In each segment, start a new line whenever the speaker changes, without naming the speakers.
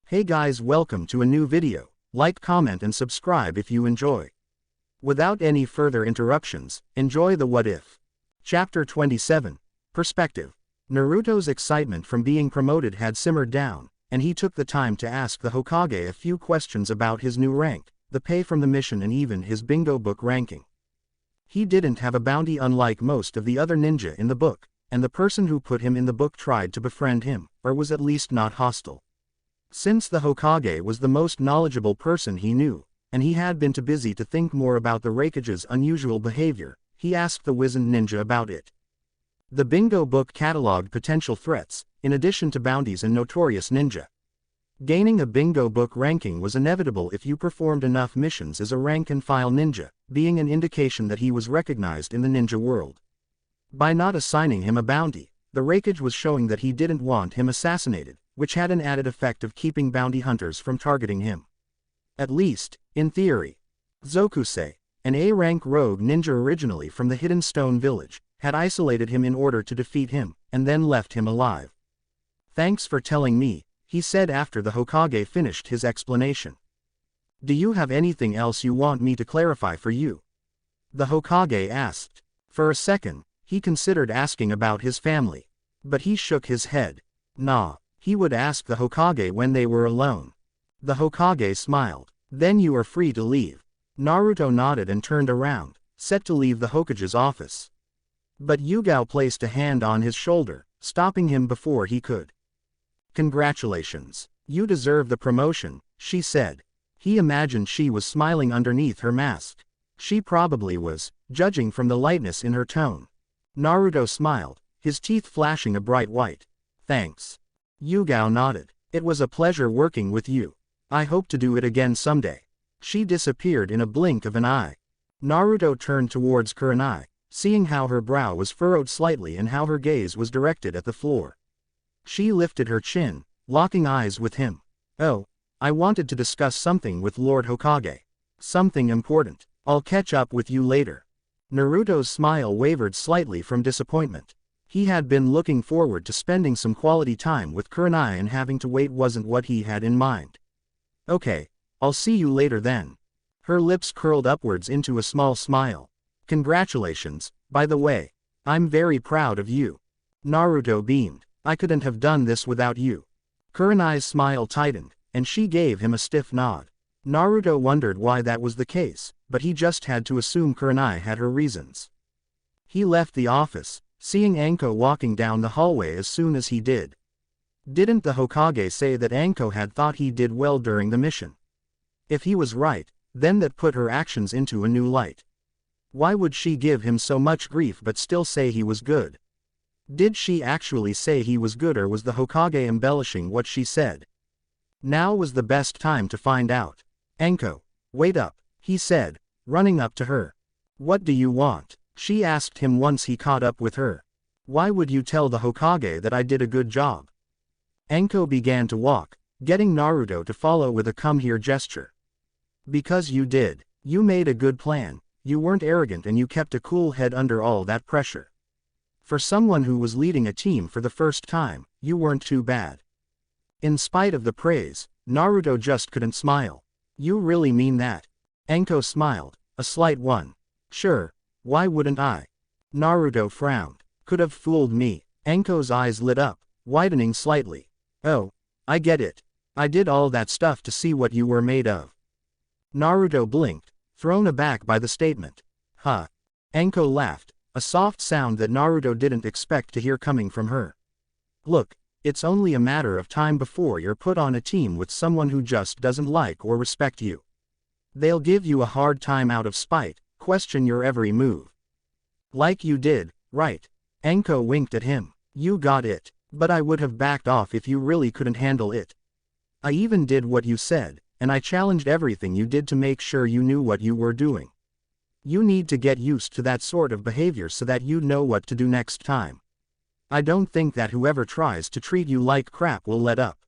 Hey guys, welcome to a new video. Like, comment and subscribe if you enjoy. Without any further interruptions, enjoy the What If. Chapter 27. Perspective. Naruto's excitement from being promoted had simmered down, and he took the time to ask the Hokage a few questions about his new rank, the pay from the mission and even his bingo book ranking. He didn't have a bounty unlike most of the other ninja in the book, and the person who put him in the book tried to befriend him, or was at least not hostile. Since the Hokage was the most knowledgeable person he knew, and he had been too busy to think more about the Raikage's unusual behavior, he asked the wizened ninja about it. The bingo book cataloged potential threats, in addition to bounties and notorious ninja. Gaining a bingo book ranking was inevitable if you performed enough missions as a rank-and-file ninja, being an indication that he was recognized in the ninja world. By not assigning him a bounty, the Raikage was showing that he didn't want him assassinated, which had an added effect of keeping bounty hunters from targeting him. At least, in theory. Zokusei, an A-rank rogue ninja originally from the Hidden Stone Village, had isolated him in order to defeat him, and then left him alive. "Thanks for telling me," he said after the Hokage finished his explanation. "Do you have anything else you want me to clarify for you?" The Hokage asked. For a second, he considered asking about his family. But he shook his head. Nah. He would ask the Hokage when they were alone. The Hokage smiled. "Then you are free to leave." Naruto nodded and turned around, set to leave the Hokage's office. But Yugao placed a hand on his shoulder, stopping him before he could. "Congratulations. You deserve the promotion," she said. He imagined she was smiling underneath her mask. She probably was, judging from the lightness in her tone. Naruto smiled, his teeth flashing a bright white. "Thanks." Yugao nodded. "It was a pleasure working with you. I hope to do it again someday." She disappeared in a blink of an eye. Naruto turned towards Kurenai, seeing how her brow was furrowed slightly and how her gaze was directed at the floor. She lifted her chin, locking eyes with him. "Oh, I wanted to discuss something with Lord Hokage. Something important. I'll catch up with you later." Naruto's smile wavered slightly from disappointment. He had been looking forward to spending some quality time with Kurenai, and having to wait wasn't what he had in mind. "Okay, I'll see you later then." Her lips curled upwards into a small smile. "Congratulations, by the way. I'm very proud of you." Naruto beamed. "I couldn't have done this without you." Kurenai's smile tightened, and she gave him a stiff nod. Naruto wondered why that was the case, but he just had to assume Kurenai had her reasons. He left the office, seeing Anko walking down the hallway as soon as he did. Didn't the Hokage say that Anko had thought he did well during the mission? If he was right, then that put her actions into a new light. Why would she give him so much grief but still say he was good? Did she actually say he was good, or was the Hokage embellishing what she said? Now was the best time to find out. "Anko, wait up," he said, running up to her. "What do you want?" she asked him once he caught up with her. "Why would you tell the Hokage that I did a good job?" Anko began to walk, getting Naruto to follow with a "come here" gesture. "Because you did. You made a good plan, you weren't arrogant, and you kept a cool head under all that pressure. For someone who was leading a team for the first time, you weren't too bad." In spite of the praise, Naruto just couldn't smile. "You really mean that?" Anko smiled, a slight one. "Sure. Why wouldn't I?" Naruto frowned. "Could have fooled me." Anko's eyes lit up, widening slightly. "Oh, I get it. I did all that stuff to see what you were made of." Naruto blinked, thrown aback by the statement. "Huh." Anko laughed, a soft sound that Naruto didn't expect to hear coming from her. "Look, it's only a matter of time before you're put on a team with someone who just doesn't like or respect you. They'll give you a hard time out of spite, question your every move. Like you did, right?" Anko winked at him. "You got it. But I would have backed off if you really couldn't handle it. I even did what you said, and I challenged everything you did to make sure you knew what you were doing. You need to get used to that sort of behavior so that you know what to do next time. I don't think that whoever tries to treat you like crap will let up."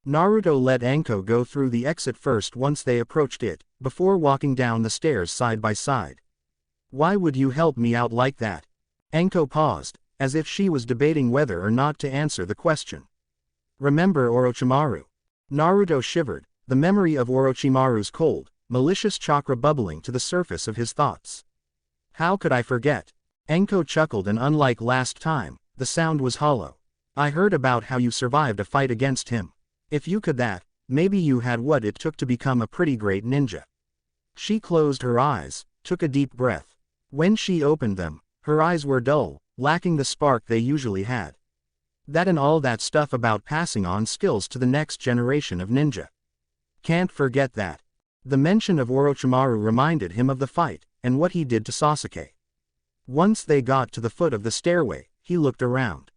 Naruto let Anko go through the exit first once they approached it, before walking down the stairs side by side. "Why would you help me out like that?" Anko paused, as if she was debating whether or not to answer the question. "Remember Orochimaru?" Naruto shivered, the memory of Orochimaru's cold, malicious chakra bubbling to the surface of his thoughts. How could I forget? Enko chuckled, and unlike last time, the sound was hollow. I heard about how you survived a fight against him. If you could that, maybe you had what it took to become a pretty great ninja. She closed her eyes, took a deep breath. When she opened them, her eyes were dull, lacking the spark they usually had. That and all that stuff about passing on skills to the next generation of ninja. Can't forget that. The mention of Orochimaru reminded him of the fight, and what he did to Sasuke. Once they got to the foot of the stairway, he looked around.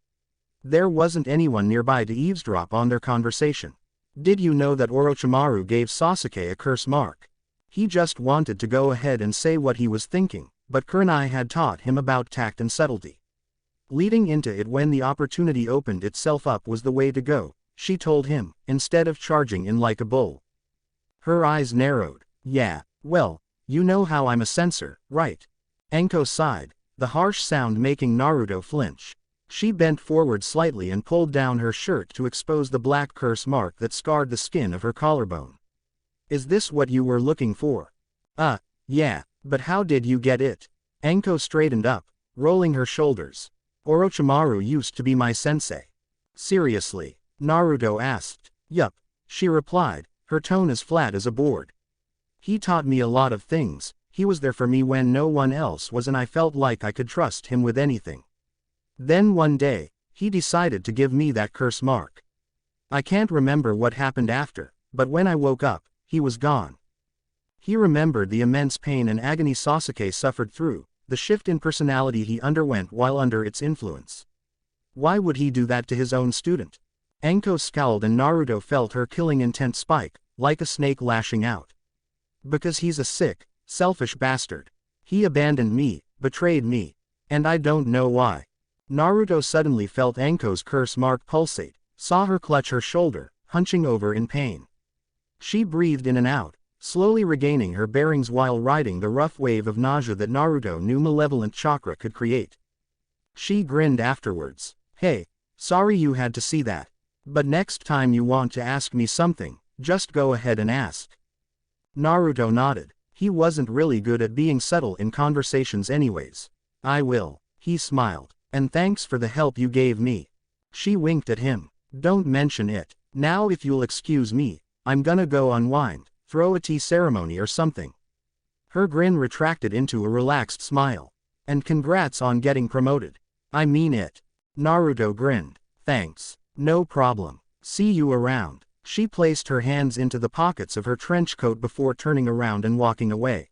There wasn't anyone nearby to eavesdrop on their conversation. Did you know that Orochimaru gave Sasuke a curse mark? He just wanted to go ahead and say what he was thinking, but Kurenai had taught him about tact and subtlety. Leading into it when the opportunity opened itself up was the way to go, she told him, instead of charging in like a bull. Her eyes narrowed. Yeah, well, you know how I'm a censor, right? Enko sighed, the harsh sound making Naruto flinch. She bent forward slightly and pulled down her shirt to expose the black curse mark that scarred the skin of her collarbone. Is this what you were looking for? Yeah, but how did you get it? Enko straightened up, rolling her shoulders. Orochimaru used to be my sensei. Seriously? Naruto asked. Yup, she replied, her tone as flat as a board. He taught me a lot of things, he was there for me when no one else was, and I felt like I could trust him with anything. Then one day, he decided to give me that curse mark. I can't remember what happened after, but when I woke up, he was gone. He remembered the immense pain and agony Sasuke suffered through, the shift in personality he underwent while under its influence. Why would he do that to his own student? Enko scowled, and Naruto felt her killing intent spike, like a snake lashing out. Because he's a sick, selfish bastard. He abandoned me, betrayed me. And I don't know why. Naruto suddenly felt Enko's curse mark pulsate, saw her clutch her shoulder, hunching over in pain. She breathed in and out, slowly regaining her bearings while riding the rough wave of nausea that Naruto knew malevolent chakra could create. She grinned afterwards. Hey, sorry you had to see that. But next time you want to ask me something, just go ahead and ask. Naruto nodded. He wasn't really good at being subtle in conversations anyways. I will. He smiled. And thanks for the help you gave me. She winked at him. Don't mention it. Now if you'll excuse me, I'm gonna go unwind, throw a tea ceremony or something. Her grin retracted into a relaxed smile. And congrats on getting promoted. I mean it. Naruto grinned. Thanks. No problem. See you around. She placed her hands into the pockets of her trench coat before turning around and walking away.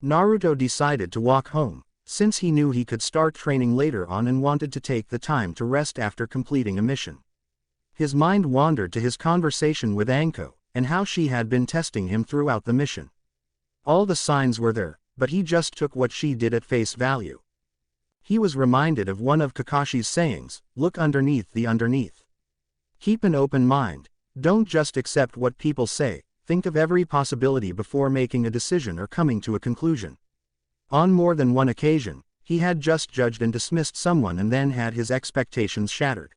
Naruto decided to walk home, since he knew he could start training later on and wanted to take the time to rest after completing a mission. His mind wandered to his conversation with Enko, and how she had been testing him throughout the mission. All the signs were there, but he just took what she did at face value. He was reminded of one of Kakashi's sayings, look underneath the underneath. Keep an open mind, don't just accept what people say, think of every possibility before making a decision or coming to a conclusion. On more than one occasion, he had just judged and dismissed someone and then had his expectations shattered.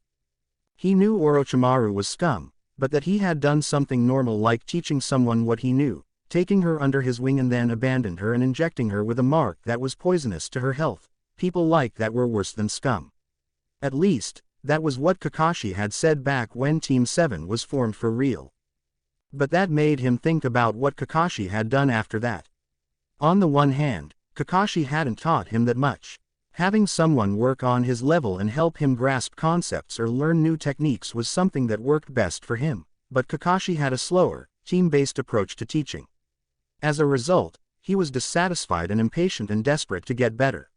He knew Orochimaru was scum, but that he had done something normal like teaching someone what he knew, taking her under his wing and then abandoned her and injecting her with a mark that was poisonous to her health, people like that were worse than scum. At least, that was what Kakashi had said back when Team 7 was formed for real. But that made him think about what Kakashi had done after that. On the one hand, Kakashi hadn't taught him that much. Having someone work on his level and help him grasp concepts or learn new techniques was something that worked best for him, but Kakashi had a slower, team-based approach to teaching. As a result, he was dissatisfied and impatient and desperate to get better.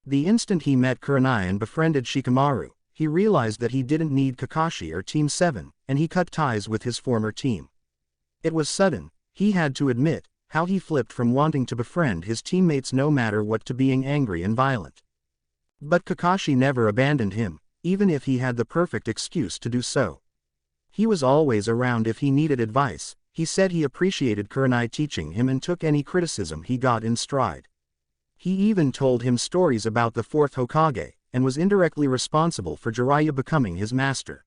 The instant he met Kurenai and befriended Shikamaru, he realized that he didn't need Kakashi or Team 7, and he cut ties with his former team. It was sudden, he had to admit, how he flipped from wanting to befriend his teammates no matter what to being angry and violent. But Kakashi never abandoned him, even if he had the perfect excuse to do so. He was always around if he needed advice. He said he appreciated Kurenai teaching him and took any criticism he got in stride. He even told him stories about the fourth Hokage, and was indirectly responsible for Jiraiya becoming his master.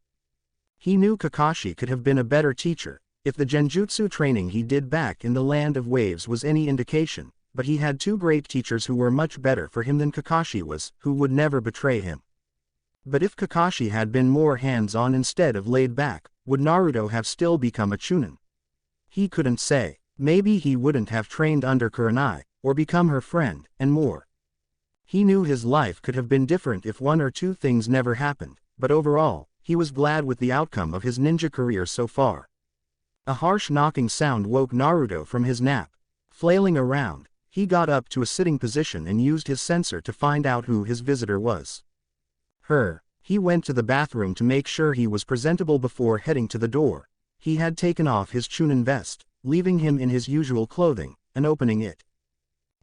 He knew Kakashi could have been a better teacher, if the genjutsu training he did back in the Land of Waves was any indication, but he had two great teachers who were much better for him than Kakashi was, who would never betray him. But if Kakashi had been more hands-on instead of laid back, would Naruto have still become a Chunin? He couldn't say. Maybe he wouldn't have trained under Kurenai, or become her friend, and more. He knew his life could have been different if one or two things never happened, but overall, he was glad with the outcome of his ninja career so far. A harsh knocking sound woke Naruto from his nap. Flailing around, he got up to a sitting position and used his sensor to find out who his visitor was. Her. He went to the bathroom to make sure he was presentable before heading to the door. He had taken off his Chunin vest, leaving him in his usual clothing, and opening it.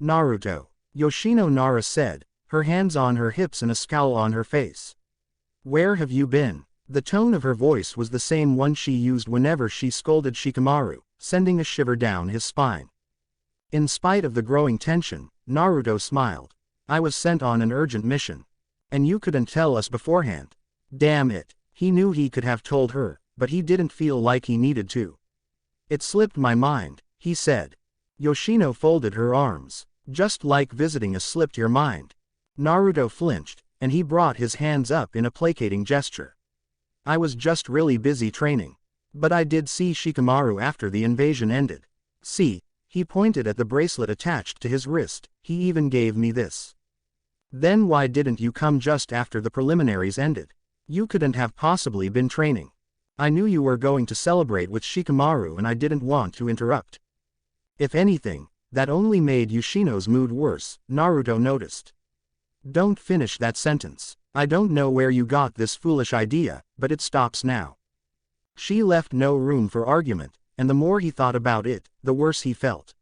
Naruto. Yoshino Nara said, her hands on her hips and a scowl on her face. Where have you been? The tone of her voice was the same one she used whenever she scolded Shikamaru, sending a shiver down his spine. In spite of the growing tension, Naruto smiled. I was sent on an urgent mission. And you couldn't tell us beforehand. Damn it. He knew he could have told her, but he didn't feel like he needed to. It slipped my mind, he said. Yoshino folded her arms. Just like visiting a slipped your mind. Naruto flinched, and he brought his hands up in a placating gesture. I was just really busy training. But I did see Shikamaru after the invasion ended. See, he pointed at the bracelet attached to his wrist, he even gave me this. Then why didn't you come just after the preliminaries ended? You couldn't have possibly been training. I knew you were going to celebrate with Shikamaru and I didn't want to interrupt. If anything, that only made Yoshino's mood worse, Naruto noticed. Don't finish that sentence. I don't know where you got this foolish idea, but it stops now. She left no room for argument, and the more he thought about it, the worse he felt.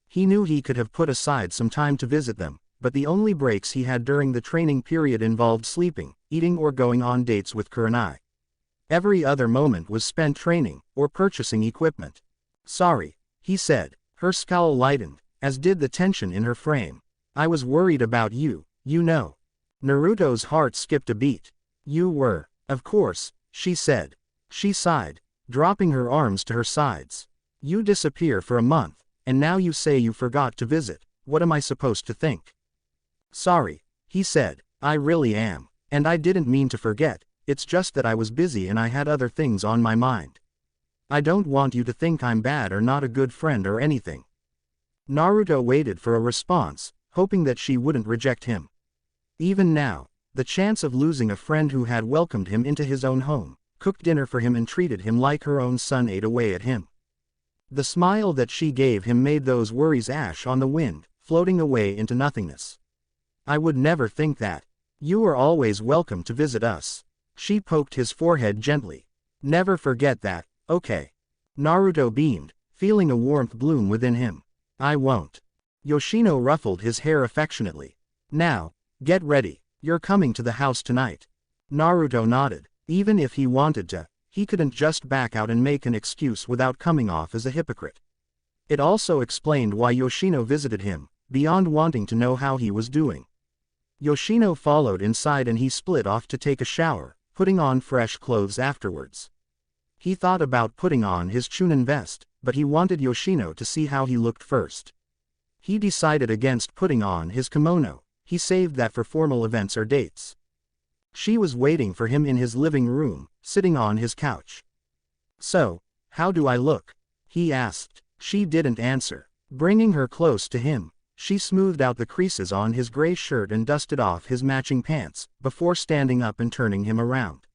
He knew he could have put aside some time to visit them, but the only breaks he had during the training period involved sleeping, eating or going on dates with Kurenai. Every other moment was spent training, or purchasing equipment. Sorry, he said. Her scowl lightened, as did the tension in her frame. I was worried about you, you know. Naruto's heart skipped a beat. You were. Of course, she said. She sighed, dropping her arms to her sides. You disappear for a month, and now you say you forgot to visit. What am I supposed to think? Sorry, he said. I really am. And I didn't mean to forget, it's just that I was busy and I had other things on my mind. I don't want you to think I'm bad or not a good friend or anything. Naruto waited for a response, hoping that she wouldn't reject him. Even now, the chance of losing a friend who had welcomed him into his own home, cooked dinner for him and treated him like her own son ate away at him. The smile that she gave him made those worries ash on the wind, floating away into nothingness. I would never think that. You are always welcome to visit us. She poked his forehead gently. Never forget that, okay? Naruto beamed, feeling a warmth bloom within him. I won't. Yoshino ruffled his hair affectionately. Now, get ready, you're coming to the house tonight. Naruto nodded. Even if he wanted to, he couldn't just back out and make an excuse without coming off as a hypocrite. It also explained why Yoshino visited him, beyond wanting to know how he was doing. Yoshino followed inside and he split off to take a shower, putting on fresh clothes afterwards. He thought about putting on his Chunin vest, but he wanted Yoshino to see how he looked first. He decided against putting on his kimono. He saved that for formal events or dates. She was waiting for him in his living room, sitting on his couch. So, how do I look? He asked. She didn't answer. Bringing her close to him, she smoothed out the creases on his gray shirt and dusted off his matching pants, before standing up and turning him around.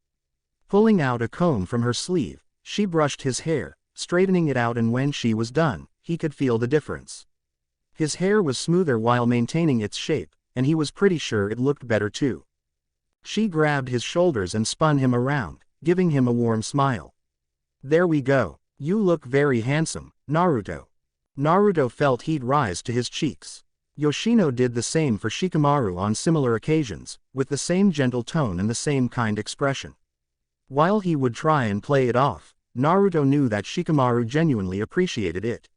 Pulling out a comb from her sleeve, she brushed his hair, straightening it out, and when she was done, he could feel the difference. His hair was smoother while maintaining its shape, and he was pretty sure it looked better too. She grabbed his shoulders and spun him around, giving him a warm smile. There we go. You look very handsome, Naruto. Naruto felt heat rise to his cheeks. Yoshino did the same for Shikamaru on similar occasions, with the same gentle tone and the same kind expression. While he would try and play it off, Naruto knew that Shikamaru genuinely appreciated it.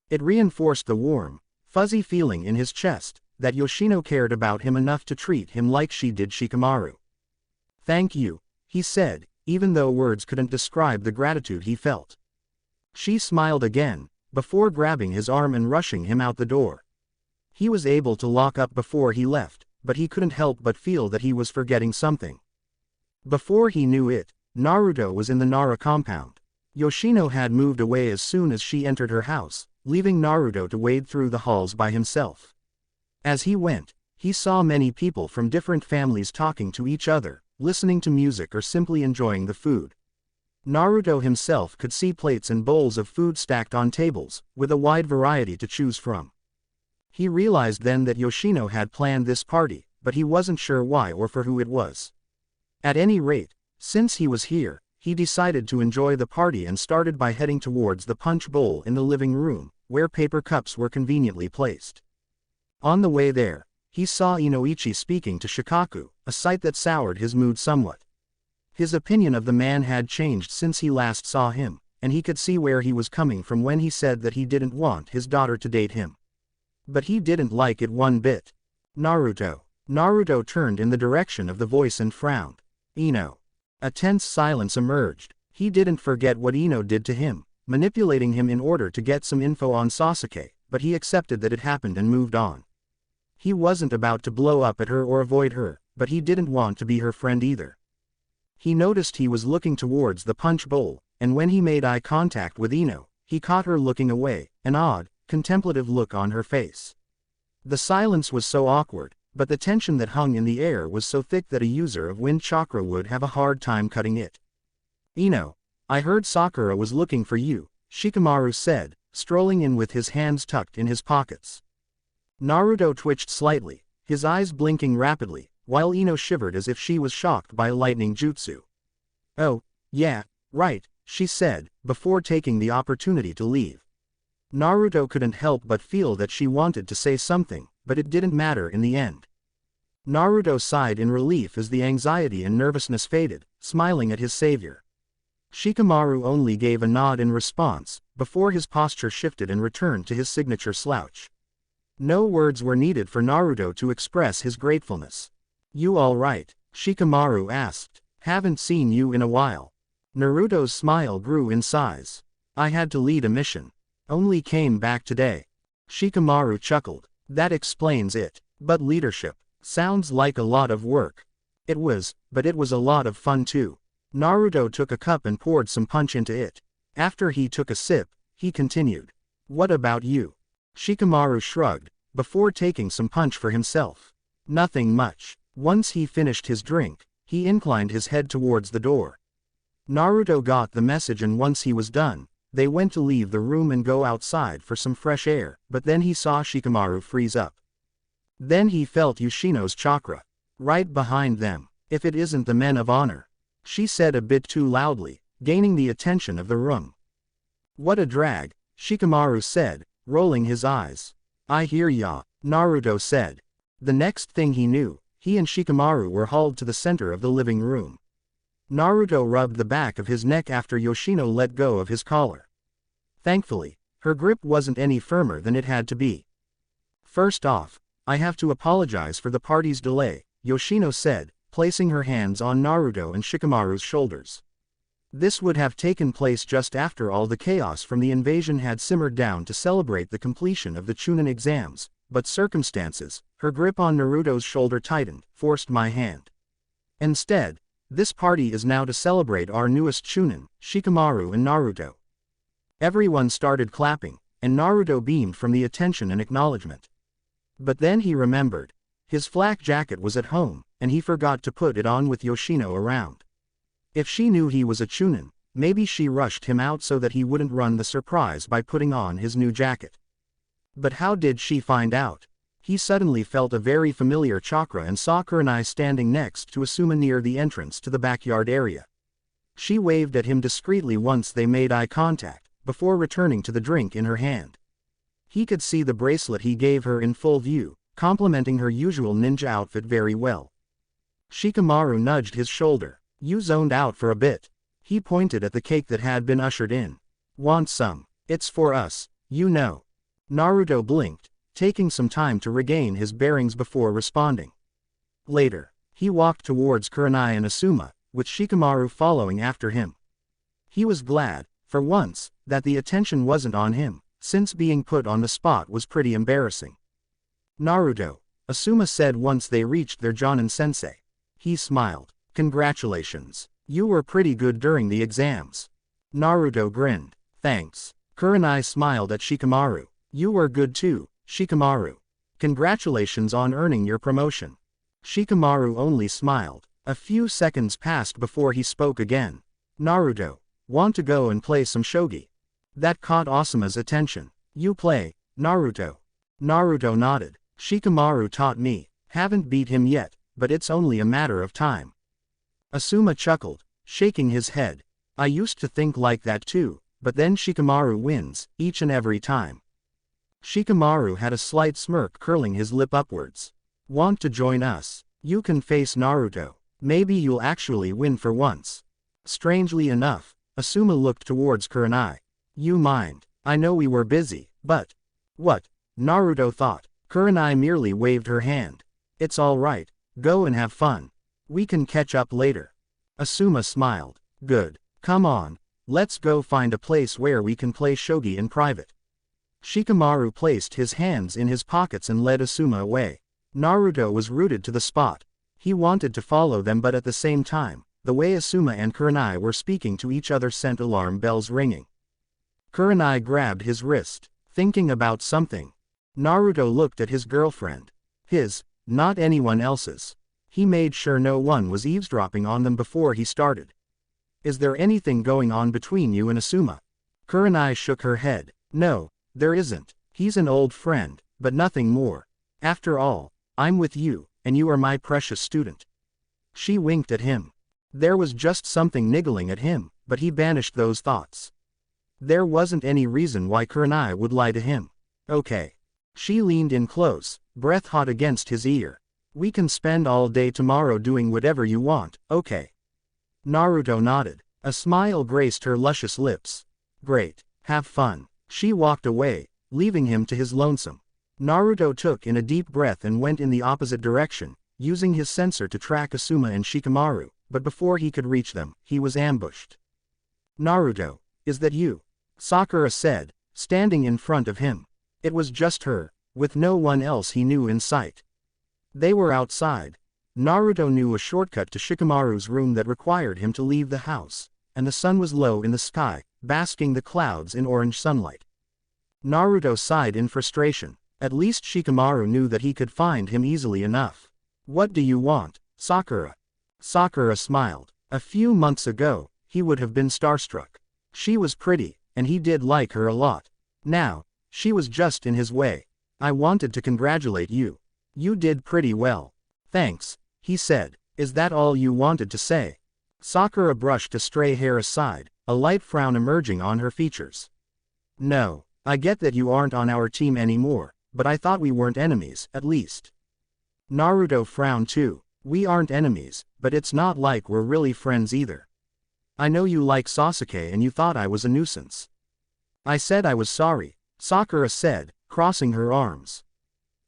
It reinforced the warm, fuzzy feeling in his chest, that Yoshino cared about him enough to treat him like she did Shikamaru. Thank you, he said, even though words couldn't describe the gratitude he felt. She smiled again, before grabbing his arm and rushing him out the door. He was able to lock up before he left, but he couldn't help but feel that he was forgetting something. Before he knew it, Naruto was in the Nara compound. Yoshino had moved away as soon as she entered her house, leaving Naruto to wade through the halls by himself. As he went, he saw many people from different families talking to each other, listening to music or simply enjoying the food. Naruto himself could see plates and bowls of food stacked on tables, with a wide variety to choose from. He realized then that Yoshino had planned this party, but he wasn't sure why or for who it was. At any rate, since he was here, he decided to enjoy the party and started by heading towards the punch bowl in the living room, where paper cups were conveniently placed. On the way there, he saw Inoichi speaking to Shikaku, a sight that soured his mood somewhat. His opinion of the man had changed since he last saw him, and he could see where he was coming from when he said that he didn't want his daughter to date him. But he didn't like it one bit. Naruto. Naruto turned in the direction of the voice and frowned. Ino. A tense silence emerged. He didn't forget what Ino did to him, manipulating him in order to get some info on Sasuke, but he accepted that it happened and moved on. He wasn't about to blow up at her or avoid her, but he didn't want to be her friend either. He noticed he was looking towards the punch bowl, and when he made eye contact with Ino, he caught her looking away, an odd, contemplative look on her face. The silence was so awkward, but the tension that hung in the air was so thick that a user of wind chakra would have a hard time cutting it. Ino, I heard Sakura was looking for you, Shikamaru said, strolling in with his hands tucked in his pockets. Naruto twitched slightly, his eyes blinking rapidly, while Ino shivered as if she was shocked by a lightning jutsu. Oh, yeah, right, she said, before taking the opportunity to leave. Naruto couldn't help but feel that she wanted to say something, but it didn't matter in the end. Naruto sighed in relief as the anxiety and nervousness faded, smiling at his savior. Shikamaru only gave a nod in response, before his posture shifted and returned to his signature slouch. No words were needed for Naruto to express his gratefulness. You all right? Shikamaru asked. Haven't seen you in a while. Naruto's smile grew in size. I had to lead a mission. Only came back today. Shikamaru chuckled. That explains it. But leadership sounds like a lot of work. It was, but it was a lot of fun too. Naruto took a cup and poured some punch into it. After he took a sip, he continued. What about you? Shikamaru shrugged, before taking some punch for himself. Nothing much. Once he finished his drink, he inclined his head towards the door. Naruto got the message, and once he was done, they went to leave the room and go outside for some fresh air, but then he saw Shikamaru freeze up. Then he felt Yoshino's chakra. Right behind them. If it isn't the men of honor. She said a bit too loudly, gaining the attention of the room. What a drag, Shikamaru said, rolling his eyes. I hear ya, Naruto said. The next thing he knew, he and Shikamaru were hauled to the center of the living room. Naruto rubbed the back of his neck after Yoshino let go of his collar. Thankfully, her grip wasn't any firmer than it had to be. First off, I have to apologize for the party's delay, Yoshino said, placing her hands on Naruto and Shikamaru's shoulders. This would have taken place just after all the chaos from the invasion had simmered down to celebrate the completion of the Chunin exams, but circumstances, her grip on Naruto's shoulder tightened, forced my hand. Instead, this party is now to celebrate our newest Chunin, Shikamaru and Naruto. Everyone started clapping, and Naruto beamed from the attention and acknowledgement. But then he remembered. His flak jacket was at home, and he forgot to put it on with Yoshino around. If she knew he was a Chunin, maybe she rushed him out so that he wouldn't run the surprise by putting on his new jacket. But how did she find out? He suddenly felt a very familiar chakra and saw Kurenai standing next to Asuma near the entrance to the backyard area. She waved at him discreetly once they made eye contact, before returning to the drink in her hand. He could see the bracelet he gave her in full view, complementing her usual ninja outfit very well. Shikamaru nudged his shoulder. You zoned out for a bit. He pointed at the cake that had been ushered in. Want some? It's for us, you know. Naruto blinked, taking some time to regain his bearings before responding. Later, he walked towards Kurenai and Asuma, with Shikamaru following after him. He was glad, for once, that the attention wasn't on him, since being put on the spot was pretty embarrassing. Naruto, Asuma said once they reached their Jonin-sensei. He smiled. Congratulations. You were pretty good during the exams. Naruto grinned. Thanks. Kurenai smiled at Shikamaru. You were good too, Shikamaru. Congratulations on earning your promotion. Shikamaru only smiled. A few seconds passed before he spoke again. Naruto, want to go and play some shogi? That caught Asuma's attention. You play, Naruto. Naruto nodded. Shikamaru taught me. Haven't beat him yet, but it's only a matter of time. Asuma chuckled, shaking his head. I used to think like that too, but then Shikamaru wins, each and every time. Shikamaru had a slight smirk curling his lip upwards. Want to join us? You can face Naruto. Maybe you'll actually win for once. Strangely enough, Asuma looked towards Kurenai. You mind? I know we were busy, but... What? Naruto thought. Kurenai merely waved her hand. It's all right, go and have fun. We can catch up later. Asuma smiled. Good. Come on, let's go find a place where we can play shogi in private. Shikamaru placed his hands in his pockets and led Asuma away. Naruto was rooted to the spot. He wanted to follow them, but at the same time, the way Asuma and Kurenai were speaking to each other sent alarm bells ringing. Kurenai grabbed his wrist, thinking about something. Naruto looked at his girlfriend. His, not anyone else's. He made sure no one was eavesdropping on them before he started. Is there anything going on between you and Asuma? Kurenai shook her head. No, there isn't. He's an old friend, but nothing more. After all, I'm with you, and you are my precious student. She winked at him. There was just something niggling at him, but he banished those thoughts. There wasn't any reason why Kurenai would lie to him. Okay. She leaned in close, breath hot against his ear. We can spend all day tomorrow doing whatever you want, okay? Naruto nodded. A smile graced her luscious lips. Great. Have fun. She walked away, leaving him to his lonesome. Naruto took in a deep breath and went in the opposite direction, using his sensor to track Asuma and Shikamaru, but before he could reach them, he was ambushed. Naruto, is that you? Sakura said, standing in front of him. It was just her, with no one else he knew in sight. They were outside. Naruto knew a shortcut to Shikamaru's room that required him to leave the house, and the sun was low in the sky, basking the clouds in orange sunlight. Naruto sighed in frustration. At least Shikamaru knew that he could find him easily enough. What do you want, Sakura? Sakura smiled. A few months ago, he would have been starstruck. She was pretty, and he did like her a lot. Now, she was just in his way. I wanted to congratulate you. You did pretty well. Thanks, he said. Is that all you wanted to say? Sakura brushed a stray hair aside, a light frown emerging on her features. No, I get that you aren't on our team anymore, but I thought we weren't enemies, at least. Naruto frowned too. We aren't enemies, but it's not like we're really friends either. I know you like Sasuke and you thought I was a nuisance. I said I was sorry, Sakura said, crossing her arms.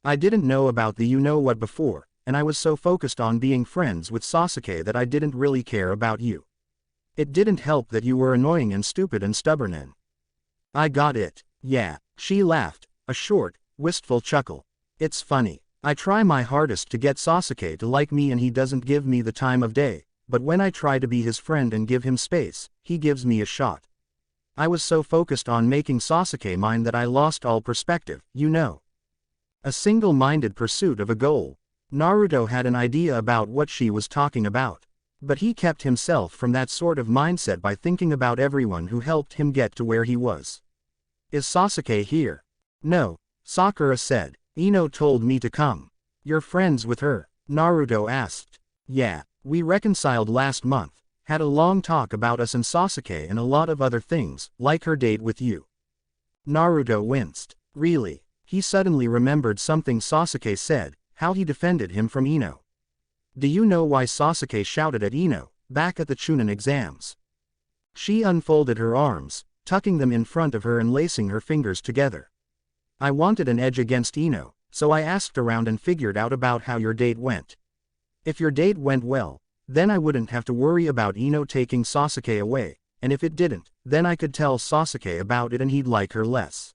I didn't know about the you-know-what before, and I was so focused on being friends with Sasuke that I didn't really care about you. It didn't help that you were annoying and stupid and stubborn and... I got it, yeah, she laughed, a short, wistful chuckle. It's funny. I try my hardest to get Sasuke to like me and he doesn't give me the time of day, but when I try to be his friend and give him space, he gives me a shot. I was so focused on making Sasuke mine that I lost all perspective, you know. A single-minded pursuit of a goal. Naruto had an idea about what she was talking about. But he kept himself from that sort of mindset by thinking about everyone who helped him get to where he was. Is Sasuke here? No, Sakura said. Ino told me to come. You're friends with her? Naruto asked. Yeah, we reconciled last month, had a long talk about us and Sasuke and a lot of other things, like her date with you. Naruto winced. Really? He suddenly remembered something Sasuke said, how he defended him from Ino. Do you know why Sasuke shouted at Ino, back at the Chunin exams? She unfolded her arms, tucking them in front of her and lacing her fingers together. I wanted an edge against Ino, so I asked around and figured out about how your date went. If your date went well, Then I wouldn't have to worry about Ino taking Sasuke away, and if it didn't, then I could tell Sasuke about it and he'd like her less.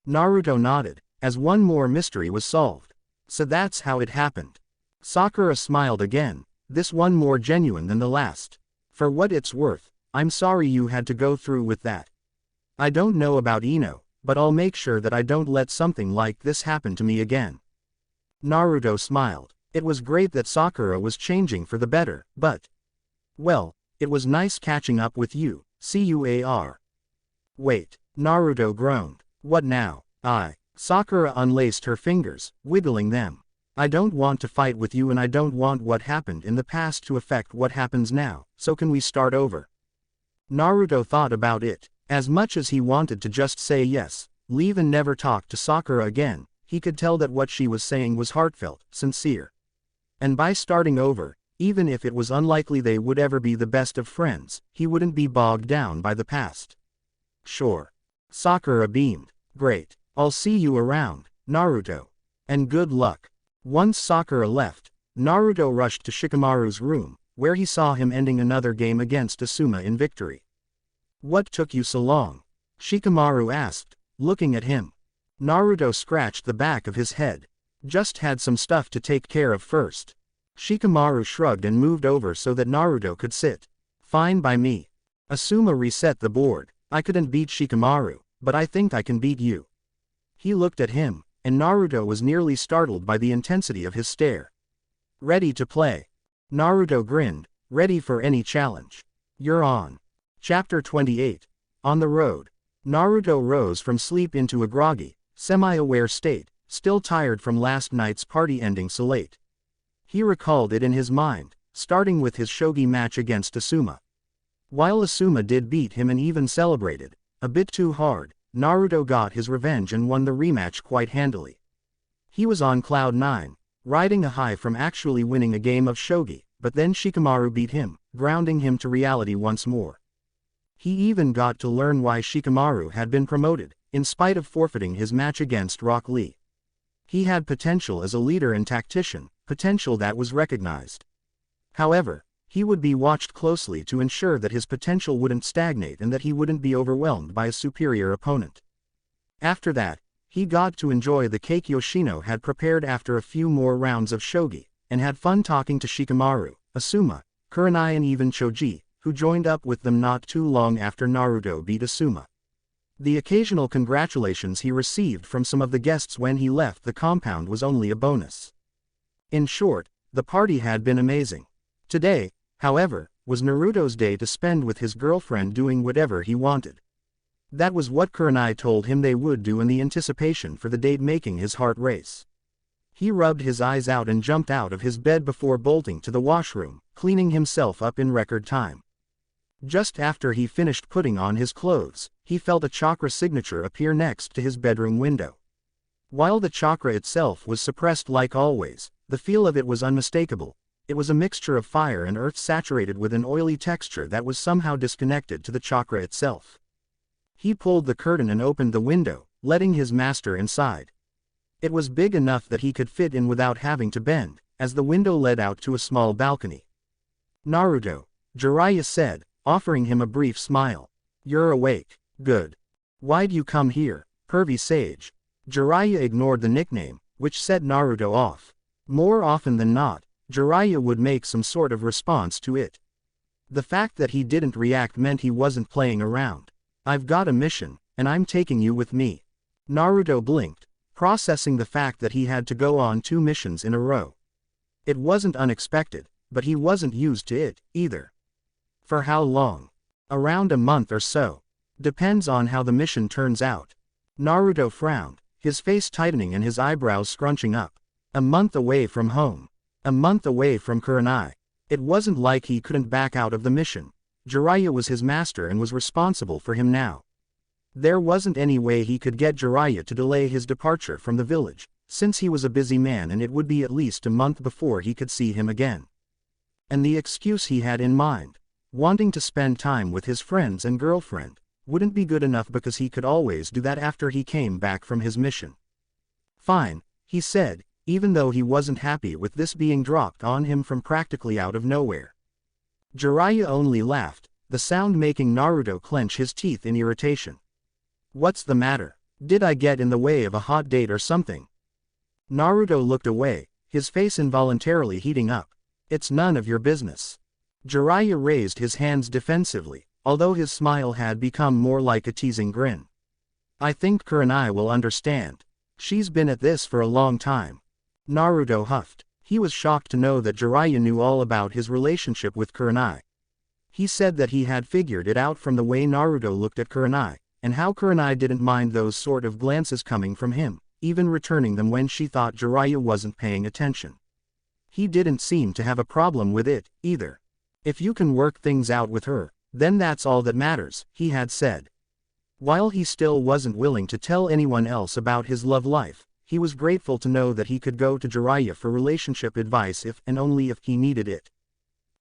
Naruto nodded, as one more mystery was solved. So that's how it happened. Sakura smiled again, this one more genuine than the last. For what it's worth, I'm sorry you had to go through with that. I don't know about Ino, but I'll make sure that I don't let something like this happen to me again. Naruto smiled. It was great that Sakura was changing for the better, but... well, it was nice catching up with you, CUAR. Wait, Naruto groaned. What now? Sakura unlaced her fingers, wiggling them. I don't want to fight with you and I don't want what happened in the past to affect what happens now, so can we start over? Naruto thought about it. As much as he wanted to just say yes, leave and never talk to Sakura again, he could tell that what she was saying was heartfelt, sincere. And by starting over, even if it was unlikely they would ever be the best of friends, he wouldn't be bogged down by the past. Sure. Sakura beamed. Great. I'll see you around, Naruto. And good luck. Once Sakura left, Naruto rushed to Shikamaru's room, where he saw him ending another game against Asuma in victory. What took you so long? Shikamaru asked, looking at him. Naruto scratched the back of his head. Just had some stuff to take care of first. Shikamaru shrugged and moved over so that Naruto could sit. Fine by me. Asuma reset the board. I couldn't beat Shikamaru, but I think I can beat you. He looked at him, and Naruto was nearly startled by the intensity of his stare. Ready to play. Naruto grinned, ready for any challenge. You're on. Chapter 28. On the road. Naruto rose from sleep into a groggy, semi-aware state, still tired from last night's party ending so late. He recalled it in his mind, starting with his shogi match against Asuma. While Asuma did beat him and even celebrated, a bit too hard, Naruto got his revenge and won the rematch quite handily. He was on cloud 9, riding a high from actually winning a game of shogi, but then Shikamaru beat him, grounding him to reality once more. He even got to learn why Shikamaru had been promoted, in spite of forfeiting his match against Rock Lee. He had potential as a leader and tactician, potential that was recognized. However, he would be watched closely to ensure that his potential wouldn't stagnate and that he wouldn't be overwhelmed by a superior opponent. After that, he got to enjoy the cake Yoshino had prepared after a few more rounds of shogi, and had fun talking to Shikamaru, Asuma, Kurenai and even Choji, who joined up with them not too long after Naruto beat Asuma. The occasional congratulations he received from some of the guests when he left the compound was only a bonus. In short, the party had been amazing. Today, however, was Naruto's day to spend with his girlfriend doing whatever he wanted. That was what Kurenai told him they would do, and the anticipation for the date making his heart race. He rubbed his eyes out and jumped out of his bed before bolting to the washroom, cleaning himself up in record time. Just after he finished putting on his clothes, he felt a chakra signature appear next to his bedroom window. While the chakra itself was suppressed like always, the feel of it was unmistakable. It was a mixture of fire and earth saturated with an oily texture that was somehow disconnected to the chakra itself. He pulled the curtain and opened the window, letting his master inside. It was big enough that he could fit in without having to bend, as the window led out to a small balcony. Naruto, Jiraiya said, offering him a brief smile. You're awake. Good. Why'd you come here, pervy sage? Jiraiya ignored the nickname, which set Naruto off. More often than not, Jiraiya would make some sort of response to it. The fact that he didn't react meant he wasn't playing around. I've got a mission, and I'm taking you with me. Naruto blinked, processing the fact that he had to go on 2 missions in a row. It wasn't unexpected, but he wasn't used to it, either. For how long? Around a month or so. Depends on how the mission turns out. Naruto frowned, his face tightening and his eyebrows scrunching up. A month away from home. A month away from Kurenai. It wasn't like he couldn't back out of the mission. Jiraiya was his master and was responsible for him now. There wasn't any way he could get Jiraiya to delay his departure from the village, since he was a busy man and it would be at least a month before he could see him again. And the excuse he had in mind, wanting to spend time with his friends and girlfriend, wouldn't be good enough because he could always do that after he came back from his mission. Fine, he said, even though he wasn't happy with this being dropped on him from practically out of nowhere. Jiraiya only laughed, the sound making Naruto clench his teeth in irritation. What's the matter? Did I get in the way of a hot date or something? Naruto looked away, his face involuntarily heating up. It's none of your business. Jiraiya raised his hands defensively, although his smile had become more like a teasing grin. I think Kurenai will understand. She's been at this for a long time. Naruto huffed. He was shocked to know that Jiraiya knew all about his relationship with Kurenai. He said that he had figured it out from the way Naruto looked at Kurenai, and how Kurenai didn't mind those sort of glances coming from him, even returning them when she thought Jiraiya wasn't paying attention. He didn't seem to have a problem with it, either. If you can work things out with her, then that's all that matters, he had said. While he still wasn't willing to tell anyone else about his love life, he was grateful to know that he could go to Jiraiya for relationship advice if and only if he needed it.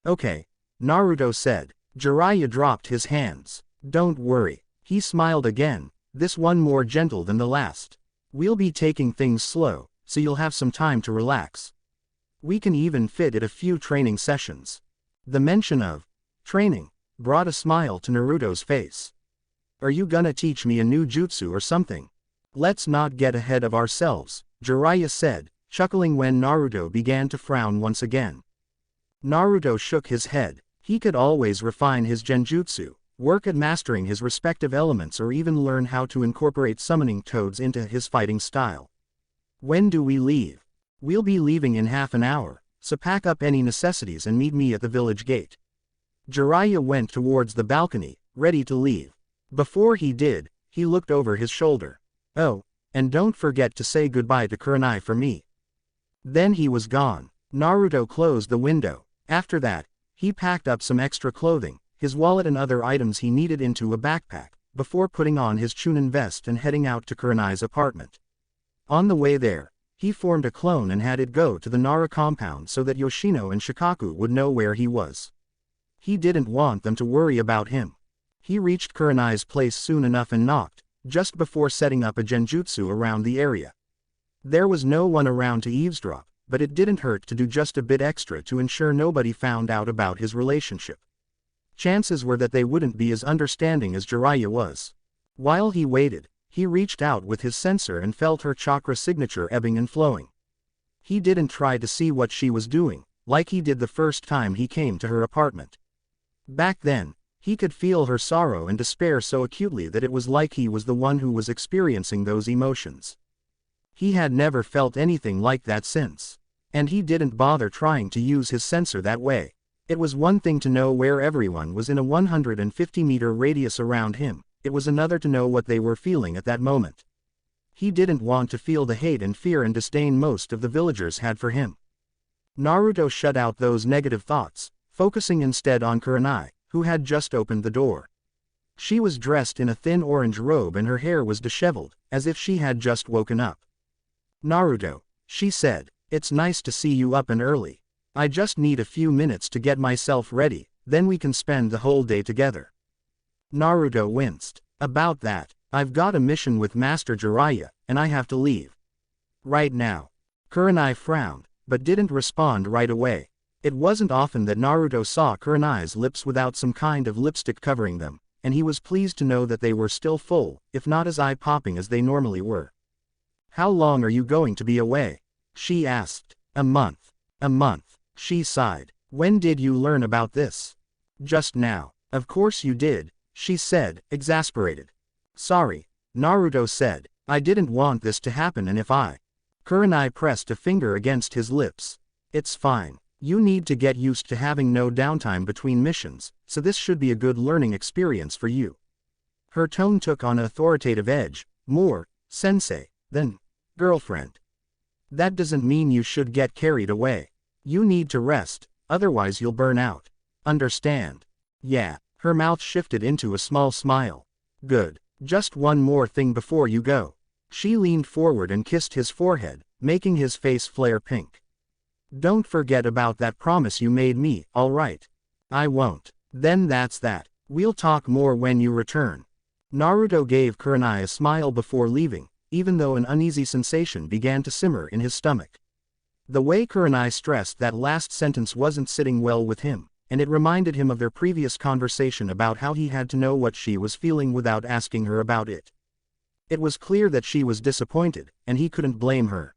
Okay, Naruto said. Jiraiya dropped his hands. Don't worry. He smiled again, this one more gentle than the last. We'll be taking things slow, so you'll have some time to relax. We can even fit in a few training sessions. The mention of training brought a smile to Naruto's face. Are you gonna teach me a new jutsu or something? Let's not get ahead of ourselves, Jiraiya said, chuckling when Naruto began to frown once again. Naruto shook his head. He could always refine his genjutsu, work at mastering his respective elements, or even learn how to incorporate summoning toads into his fighting style. When do we leave? We'll be leaving in half an hour, so pack up any necessities and meet me at the village gate. Jiraiya went towards the balcony, ready to leave. Before he did, he looked over his shoulder. Oh, and don't forget to say goodbye to Kurenai for me. Then he was gone. Naruto closed the window. After that, he packed up some extra clothing, his wallet and other items he needed into a backpack, before putting on his Chunin vest and heading out to Kurenai's apartment. On the way there, he formed a clone and had it go to the Nara compound so that Yoshino and Shikaku would know where he was. He didn't want them to worry about him. He reached Kurenai's place soon enough and knocked, just before setting up a genjutsu around the area. There was no one around to eavesdrop, but it didn't hurt to do just a bit extra to ensure nobody found out about his relationship. Chances were that they wouldn't be as understanding as Jiraiya was. While he waited, he reached out with his sensor and felt her chakra signature ebbing and flowing. He didn't try to see what she was doing, like he did the first time he came to her apartment. Back then, he could feel her sorrow and despair so acutely that it was like he was the one who was experiencing those emotions. He had never felt anything like that since. And he didn't bother trying to use his sensor that way. It was one thing to know where everyone was in a 150-meter radius around him, it was another to know what they were feeling at that moment. He didn't want to feel the hate and fear and disdain most of the villagers had for him. Naruto shut out those negative thoughts, focusing instead on Kurenai, who had just opened the door. She was dressed in a thin orange robe and her hair was disheveled, as if she had just woken up. Naruto, she said, it's nice to see you up and early. I just need a few minutes to get myself ready, then we can spend the whole day together. Naruto winced. About that, I've got a mission with Master Jiraiya, and I have to leave. Right now. Kurenai frowned, but didn't respond right away. It wasn't often that Naruto saw Kurenai's lips without some kind of lipstick covering them, and he was pleased to know that they were still full, if not as eye-popping as they normally were. How long are you going to be away? She asked. A month. A month. She sighed. When did you learn about this? Just now. Of course you did, she said, exasperated. Sorry, Naruto said, I didn't want this to happen and if I... Kurenai pressed a finger against his lips. It's fine. You need to get used to having no downtime between missions, so this should be a good learning experience for you. Her tone took on an authoritative edge, more, sensei, than, girlfriend. That doesn't mean you should get carried away. You need to rest, otherwise you'll burn out. Understand? Yeah. Her mouth shifted into a small smile. Good. Just one more thing before you go. She leaned forward and kissed his forehead, making his face flare pink. Don't forget about that promise you made me, alright? I won't. Then that's that. We'll talk more when you return. Naruto gave Kurenai a smile before leaving, even though an uneasy sensation began to simmer in his stomach. The way Kurenai stressed that last sentence wasn't sitting well with him, and it reminded him of their previous conversation about how he had to know what she was feeling without asking her about it. It was clear that she was disappointed, and he couldn't blame her.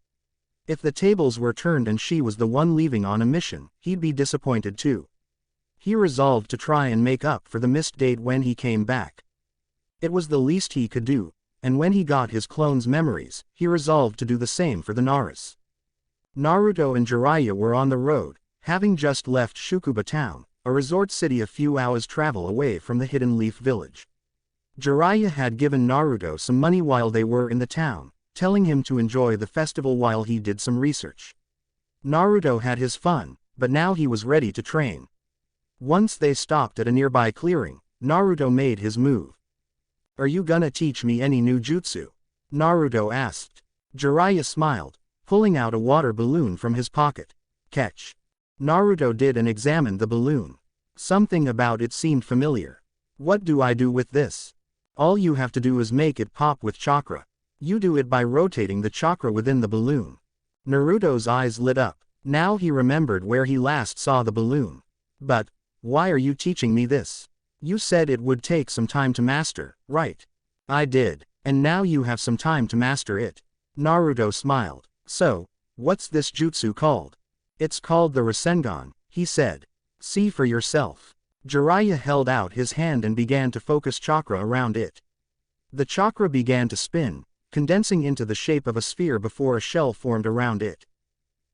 If the tables were turned and she was the one leaving on a mission, he'd be disappointed too. He resolved to try and make up for the missed date when he came back. It was the least he could do, and when he got his clone's memories, he resolved to do the same for the Naris. Naruto and Jiraiya were on the road, having just left Shukuba town, a resort city a few hours' travel away from the Hidden Leaf village. Jiraiya had given Naruto some money while they were in the town, telling him to enjoy the festival while he did some research. Naruto had his fun, but now he was ready to train. Once they stopped at a nearby clearing, Naruto made his move. "Are you gonna teach me any new jutsu?" Naruto asked. Jiraiya smiled, pulling out a water balloon from his pocket. "Catch." Naruto did and examined the balloon. Something about it seemed familiar. "What do I do with this?" "All you have to do is make it pop with chakra. You do it by rotating the chakra within the balloon." Naruto's eyes lit up. Now he remembered where he last saw the balloon. "But, why are you teaching me this? You said it would take some time to master, right?" "I did, and now you have some time to master it." Naruto smiled. "So, what's this jutsu called?" "It's called the Rasengan," he said. "See for yourself." Jiraiya held out his hand and began to focus chakra around it. The chakra began to spin, condensing into the shape of a sphere before a shell formed around it.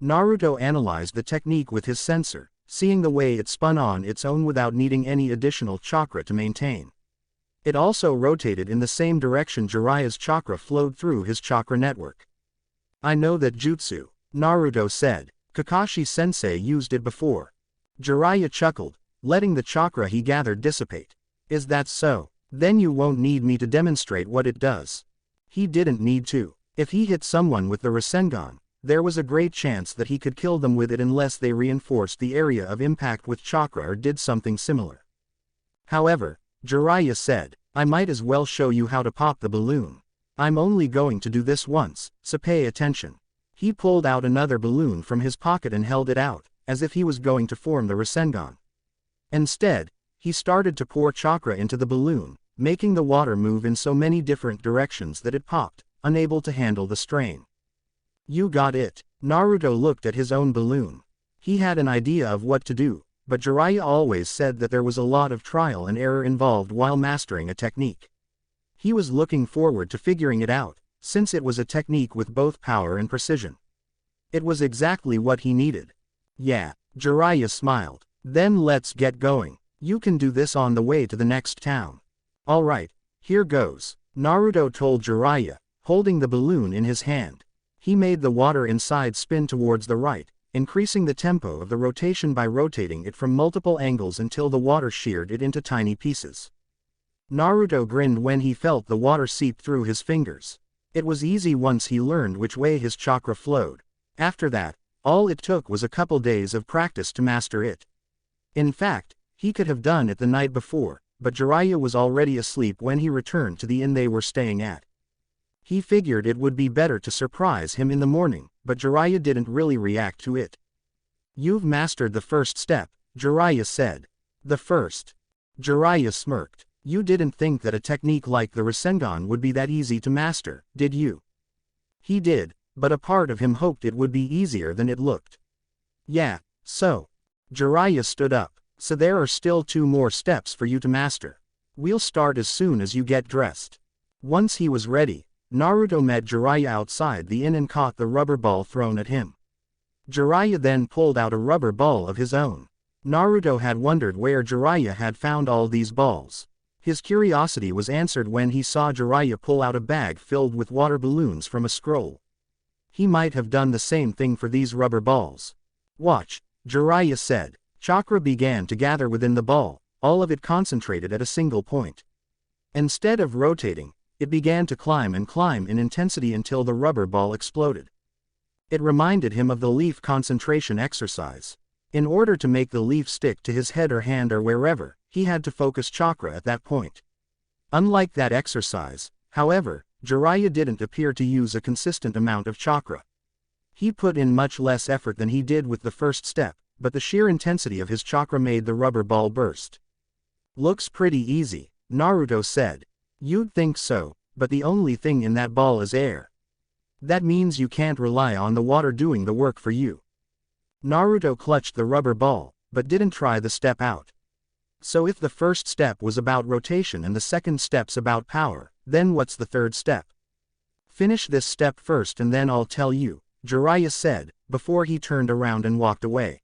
Naruto analyzed the technique with his sensor, seeing the way it spun on its own without needing any additional chakra to maintain. It also rotated in the same direction Jiraiya's chakra flowed through his chakra network. "I know that jutsu," Naruto said. "Kakashi-sensei used it before." Jiraiya chuckled, letting the chakra he gathered dissipate. "Is that so? Then you won't need me to demonstrate what it does." He didn't need to. If he hit someone with the Rasengan, there was a great chance that he could kill them with it unless they reinforced the area of impact with chakra or did something similar. However, Jiraiya said, "I might as well show you how to pop the balloon. I'm only going to do this once, so pay attention." He pulled out another balloon from his pocket and held it out, as if he was going to form the Rasengan. Instead, he started to pour chakra into the balloon, making the water move in so many different directions that it popped, unable to handle the strain. "You got it." Naruto looked at his own balloon. He had an idea of what to do, but Jiraiya always said that there was a lot of trial and error involved while mastering a technique. He was looking forward to figuring it out, since it was a technique with both power and precision. It was exactly what he needed. "Yeah," Jiraiya smiled. "Then let's get going. You can do this on the way to the next town." "Alright, here goes," Naruto told Jiraiya, holding the balloon in his hand. He made the water inside spin towards the right, increasing the tempo of the rotation by rotating it from multiple angles until the water sheared it into tiny pieces. Naruto grinned when he felt the water seep through his fingers. It was easy once he learned which way his chakra flowed. After that, all it took was a couple days of practice to master it. In fact, he could have done it the night before, but Jiraiya was already asleep when he returned to the inn they were staying at. He figured it would be better to surprise him in the morning, but Jiraiya didn't really react to it. "You've mastered the first step," Jiraiya said. "The first?" Jiraiya smirked. "You didn't think that a technique like the Rasengan would be that easy to master, did you?" He did, but a part of him hoped it would be easier than it looked. "Yeah, so." Jiraiya stood up. "So there are still 2 more steps for you to master. We'll start as soon as you get dressed." Once he was ready, Naruto met Jiraiya outside the inn and caught the rubber ball thrown at him. Jiraiya then pulled out a rubber ball of his own. Naruto had wondered where Jiraiya had found all these balls. His curiosity was answered when he saw Jiraiya pull out a bag filled with water balloons from a scroll. He might have done the same thing for these rubber balls. "Watch," Jiraiya said. Chakra began to gather within the ball, all of it concentrated at a single point. Instead of rotating, it began to climb in intensity until the rubber ball exploded. It reminded him of the leaf concentration exercise. In order to make the leaf stick to his head or hand or wherever, he had to focus chakra at that point. Unlike that exercise, however, Jiraiya didn't appear to use a consistent amount of chakra. He put in much less effort than he did with the first step, but the sheer intensity of his chakra made the rubber ball burst. Looks pretty easy, Naruto said. You'd think so, but the only thing in that ball is air. That means you can't rely on the water doing the work for you. Naruto clutched the rubber ball, but didn't try the step out. So if the first step was about rotation and the second step's about power, then what's the third step? Finish this step first and then I'll tell you, Jiraiya said, before he turned around and walked away.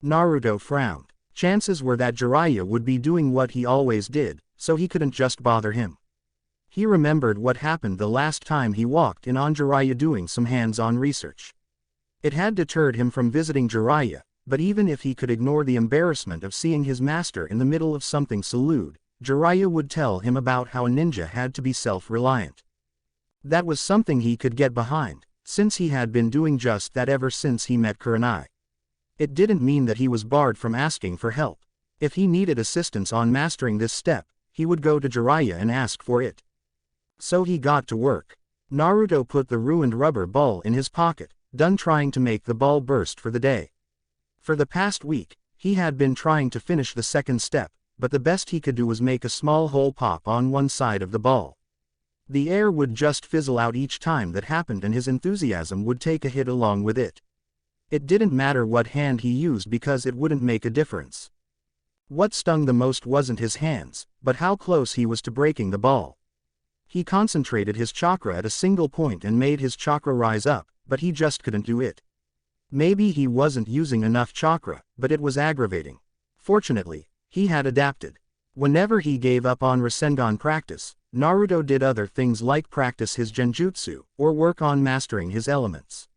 Naruto frowned. Chances were that Jiraiya would be doing what he always did, so he couldn't just bother him. He remembered what happened the last time he walked in on Jiraiya doing some hands-on research. It had deterred him from visiting Jiraiya, but even if he could ignore the embarrassment of seeing his master in the middle of something salute, Jiraiya would tell him about how a ninja had to be self-reliant. That was something he could get behind, since he had been doing just that ever since he met Kurenai. It didn't mean that he was barred from asking for help. If he needed assistance on mastering this step, he would go to Jiraiya and ask for it. So he got to work. Naruto put the ruined rubber ball in his pocket, done trying to make the ball burst for the day. For the past week, he had been trying to finish the second step, but the best he could do was make a small hole pop on one side of the ball. The air would just fizzle out each time that happened and his enthusiasm would take a hit along with it. It didn't matter what hand he used because it wouldn't make a difference. What stung the most wasn't his hands, but how close he was to breaking the ball. He concentrated his chakra at a single point and made his chakra rise up, but he just couldn't do it. Maybe he wasn't using enough chakra, but it was aggravating. Fortunately, he had adapted. Whenever he gave up on Rasengan practice, Naruto did other things like practice his genjutsu, or work on mastering his elements.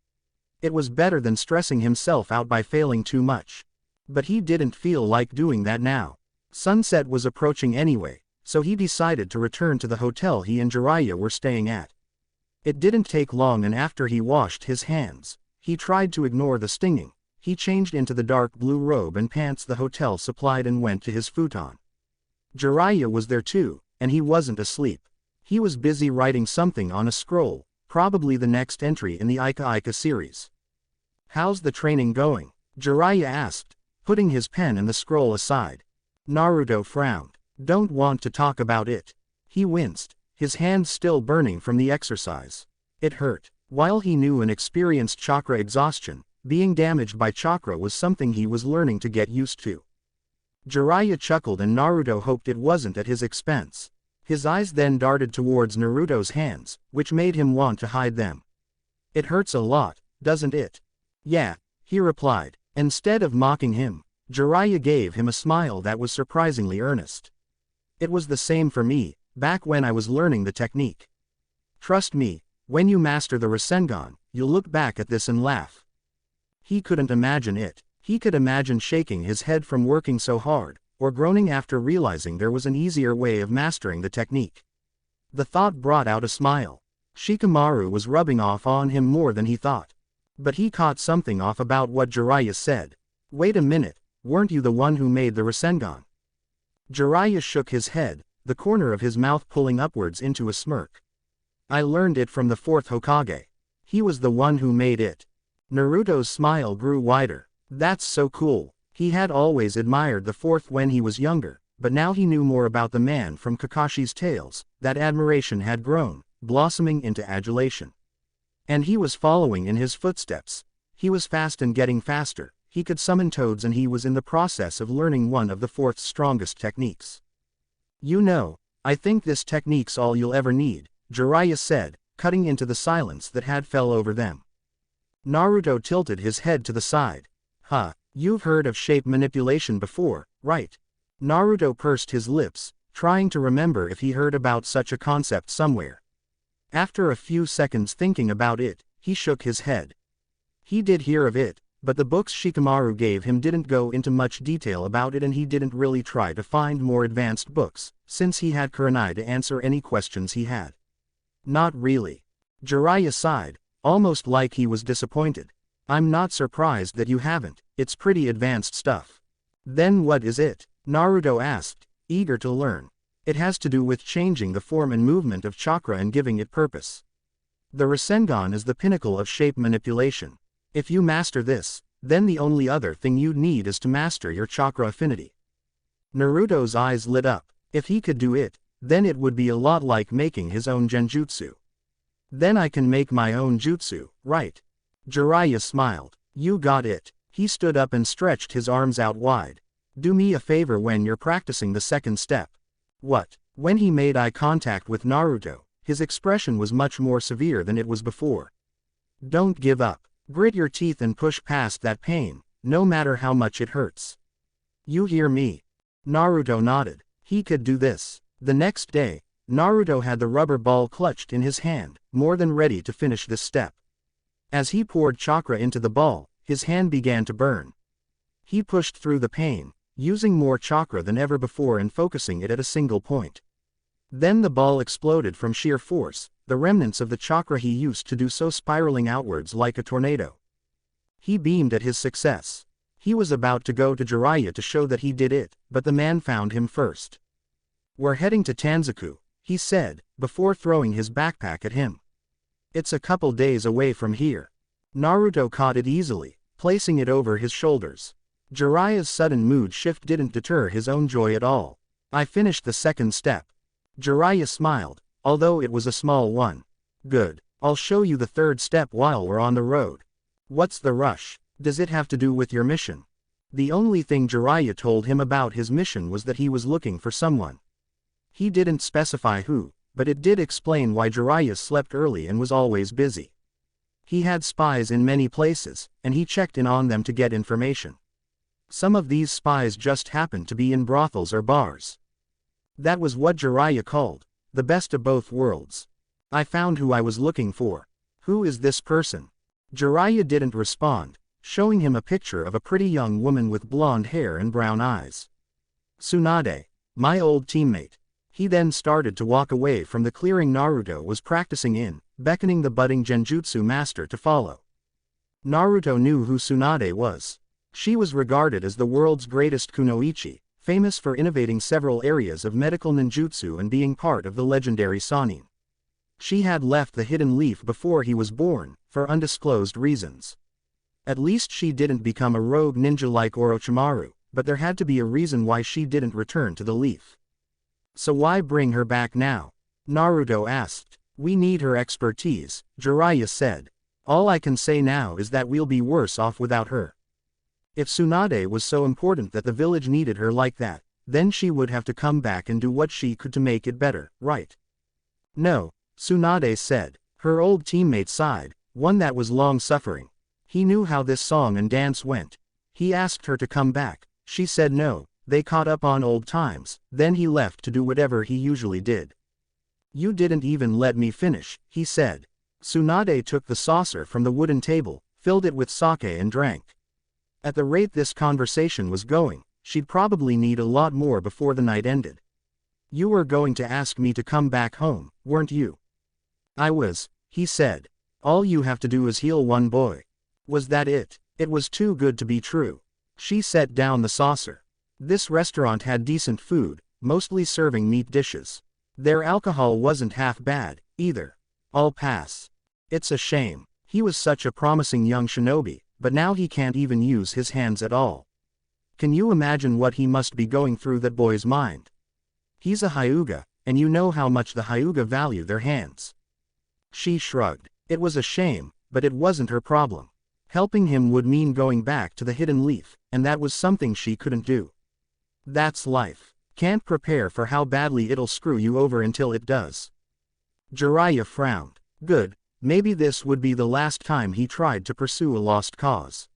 It was better than stressing himself out by failing too much. But he didn't feel like doing that now. Sunset was approaching anyway, so he decided to return to the hotel he and Jiraiya were staying at. It didn't take long and after he washed his hands, he tried to ignore the stinging. He changed into the dark blue robe and pants the hotel supplied and went to his futon. Jiraiya was there too, and he wasn't asleep. He was busy writing something on a scroll, probably the next entry in the Ika series. How's the training going? Jiraiya asked, putting his pen and the scroll aside. Naruto frowned. Don't want to talk about it. He winced, his hands still burning from the exercise. It hurt. While he knew and experienced chakra exhaustion, being damaged by chakra was something he was learning to get used to. Jiraiya chuckled and Naruto hoped it wasn't at his expense. His eyes then darted towards Naruto's hands, which made him want to hide them. It hurts a lot, doesn't it? Yeah, he replied. Instead of mocking him, Jiraiya gave him a smile that was surprisingly earnest. It was the same for me, back when I was learning the technique. Trust me, when you master the Rasengan, you'll look back at this and laugh. He couldn't imagine it. He could imagine shaking his head from working so hard, or groaning after realizing there was an easier way of mastering the technique. The thought brought out a smile. Shikamaru was rubbing off on him more than he thought. But he caught something off about what Jiraiya said. Wait a minute, weren't you the one who made the Rasengan? Jiraiya shook his head, the corner of his mouth pulling upwards into a smirk. I learned it from the fourth Hokage. He was the one who made it. Naruto's smile grew wider. That's so cool. He had always admired the fourth when he was younger, but now he knew more about the man from Kakashi's tales. That admiration had grown, blossoming into adulation. And he was following in his footsteps. He was fast and getting faster. He could summon toads and he was in the process of learning one of the fourth's strongest techniques. You know, I think this technique's all you'll ever need, Jiraiya said, cutting into the silence that had fell over them. Naruto tilted his head to the side. Huh, you've heard of shape manipulation before, right? Naruto pursed his lips, trying to remember if he heard about such a concept somewhere. After a few seconds thinking about it, he shook his head. He did hear of it, but the books Shikamaru gave him didn't go into much detail about it and he didn't really try to find more advanced books, since he had Kurenai to answer any questions he had. Not really. Jiraiya sighed, almost like he was disappointed. I'm not surprised that you haven't, it's pretty advanced stuff. Then what is it? Naruto asked, eager to learn. It has to do with changing the form and movement of chakra and giving it purpose. The Rasengan is the pinnacle of shape manipulation. If you master this, then the only other thing you'd need is to master your chakra affinity. Naruto's eyes lit up. If he could do it, then it would be a lot like making his own genjutsu. Then I can make my own jutsu, right? Jiraiya smiled. You got it. He stood up and stretched his arms out wide. Do me a favor when you're practicing the second step. What? When he made eye contact with Naruto, his expression was much more severe than it was before. Don't give up. Grit your teeth and push past that pain, no matter how much it hurts. You hear me? Naruto nodded. He could do this. The next day, Naruto had the rubber ball clutched in his hand, more than ready to finish this step. As he poured chakra into the ball, his hand began to burn. He pushed through the pain, using more chakra than ever before and focusing it at a single point. Then the ball exploded from sheer force, the remnants of the chakra he used to do so spiraling outwards like a tornado. He beamed at his success. He was about to go to Jiraiya to show that he did it, but the man found him first. We're heading to Tanzaku, he said, before throwing his backpack at him. It's a couple days away from here. Naruto caught it easily, placing it over his shoulders. Jiraiya's sudden mood shift didn't deter his own joy at all. I finished the second step. Jiraiya smiled, although it was a small one. Good. I'll show you the third step while we're on the road. What's the rush? Does it have to do with your mission? The only thing Jiraiya told him about his mission was that he was looking for someone. He didn't specify who, but it did explain why Jiraiya slept early and was always busy. He had spies in many places, and he checked in on them to get information. Some of these spies just happened to be in brothels or bars. That was what Jiraiya called the best of both worlds. I found who I was looking for. Who is this person? Jiraiya didn't respond, showing him a picture of a pretty young woman with blonde hair and brown eyes. Tsunade, my old teammate. He then started to walk away from the clearing Naruto was practicing in, beckoning the budding genjutsu master to follow. Naruto knew who Tsunade was. She was regarded as the world's greatest kunoichi, famous for innovating several areas of medical ninjutsu and being part of the legendary Sannin. She had left the Hidden Leaf before he was born, for undisclosed reasons. At least she didn't become a rogue ninja like Orochimaru, but there had to be a reason why she didn't return to the leaf. So why bring her back now? Naruto asked. We need her expertise, Jiraiya said. All I can say now is that we'll be worse off without her. If Tsunade was so important that the village needed her like that, then she would have to come back and do what she could to make it better, right? No, Tsunade said. Her old teammate sighed, one that was long-suffering. He knew how this song and dance went. He asked her to come back. She said no, they caught up on old times, then he left to do whatever he usually did. You didn't even let me finish, he said. Tsunade took the saucer from the wooden table, filled it with sake and drank. At the rate this conversation was going, she'd probably need a lot more before the night ended. You were going to ask me to come back home, weren't you? I was, he said. All you have to do is heal one boy. Was that it? It was too good to be true. She set down the saucer. This restaurant had decent food, mostly serving meat dishes. Their alcohol wasn't half bad, either. I'll pass. It's a shame. He was such a promising young shinobi, but now he can't even use his hands at all. Can you imagine what he must be going through that boy's mind? He's a Hyuga, and you know how much the Hyuga value their hands. She shrugged. It was a shame, but it wasn't her problem. Helping him would mean going back to the Hidden Leaf, and that was something she couldn't do. That's life. Can't prepare for how badly it'll screw you over until it does. Jiraiya frowned. Good, maybe this would be the last time he tried to pursue a lost cause.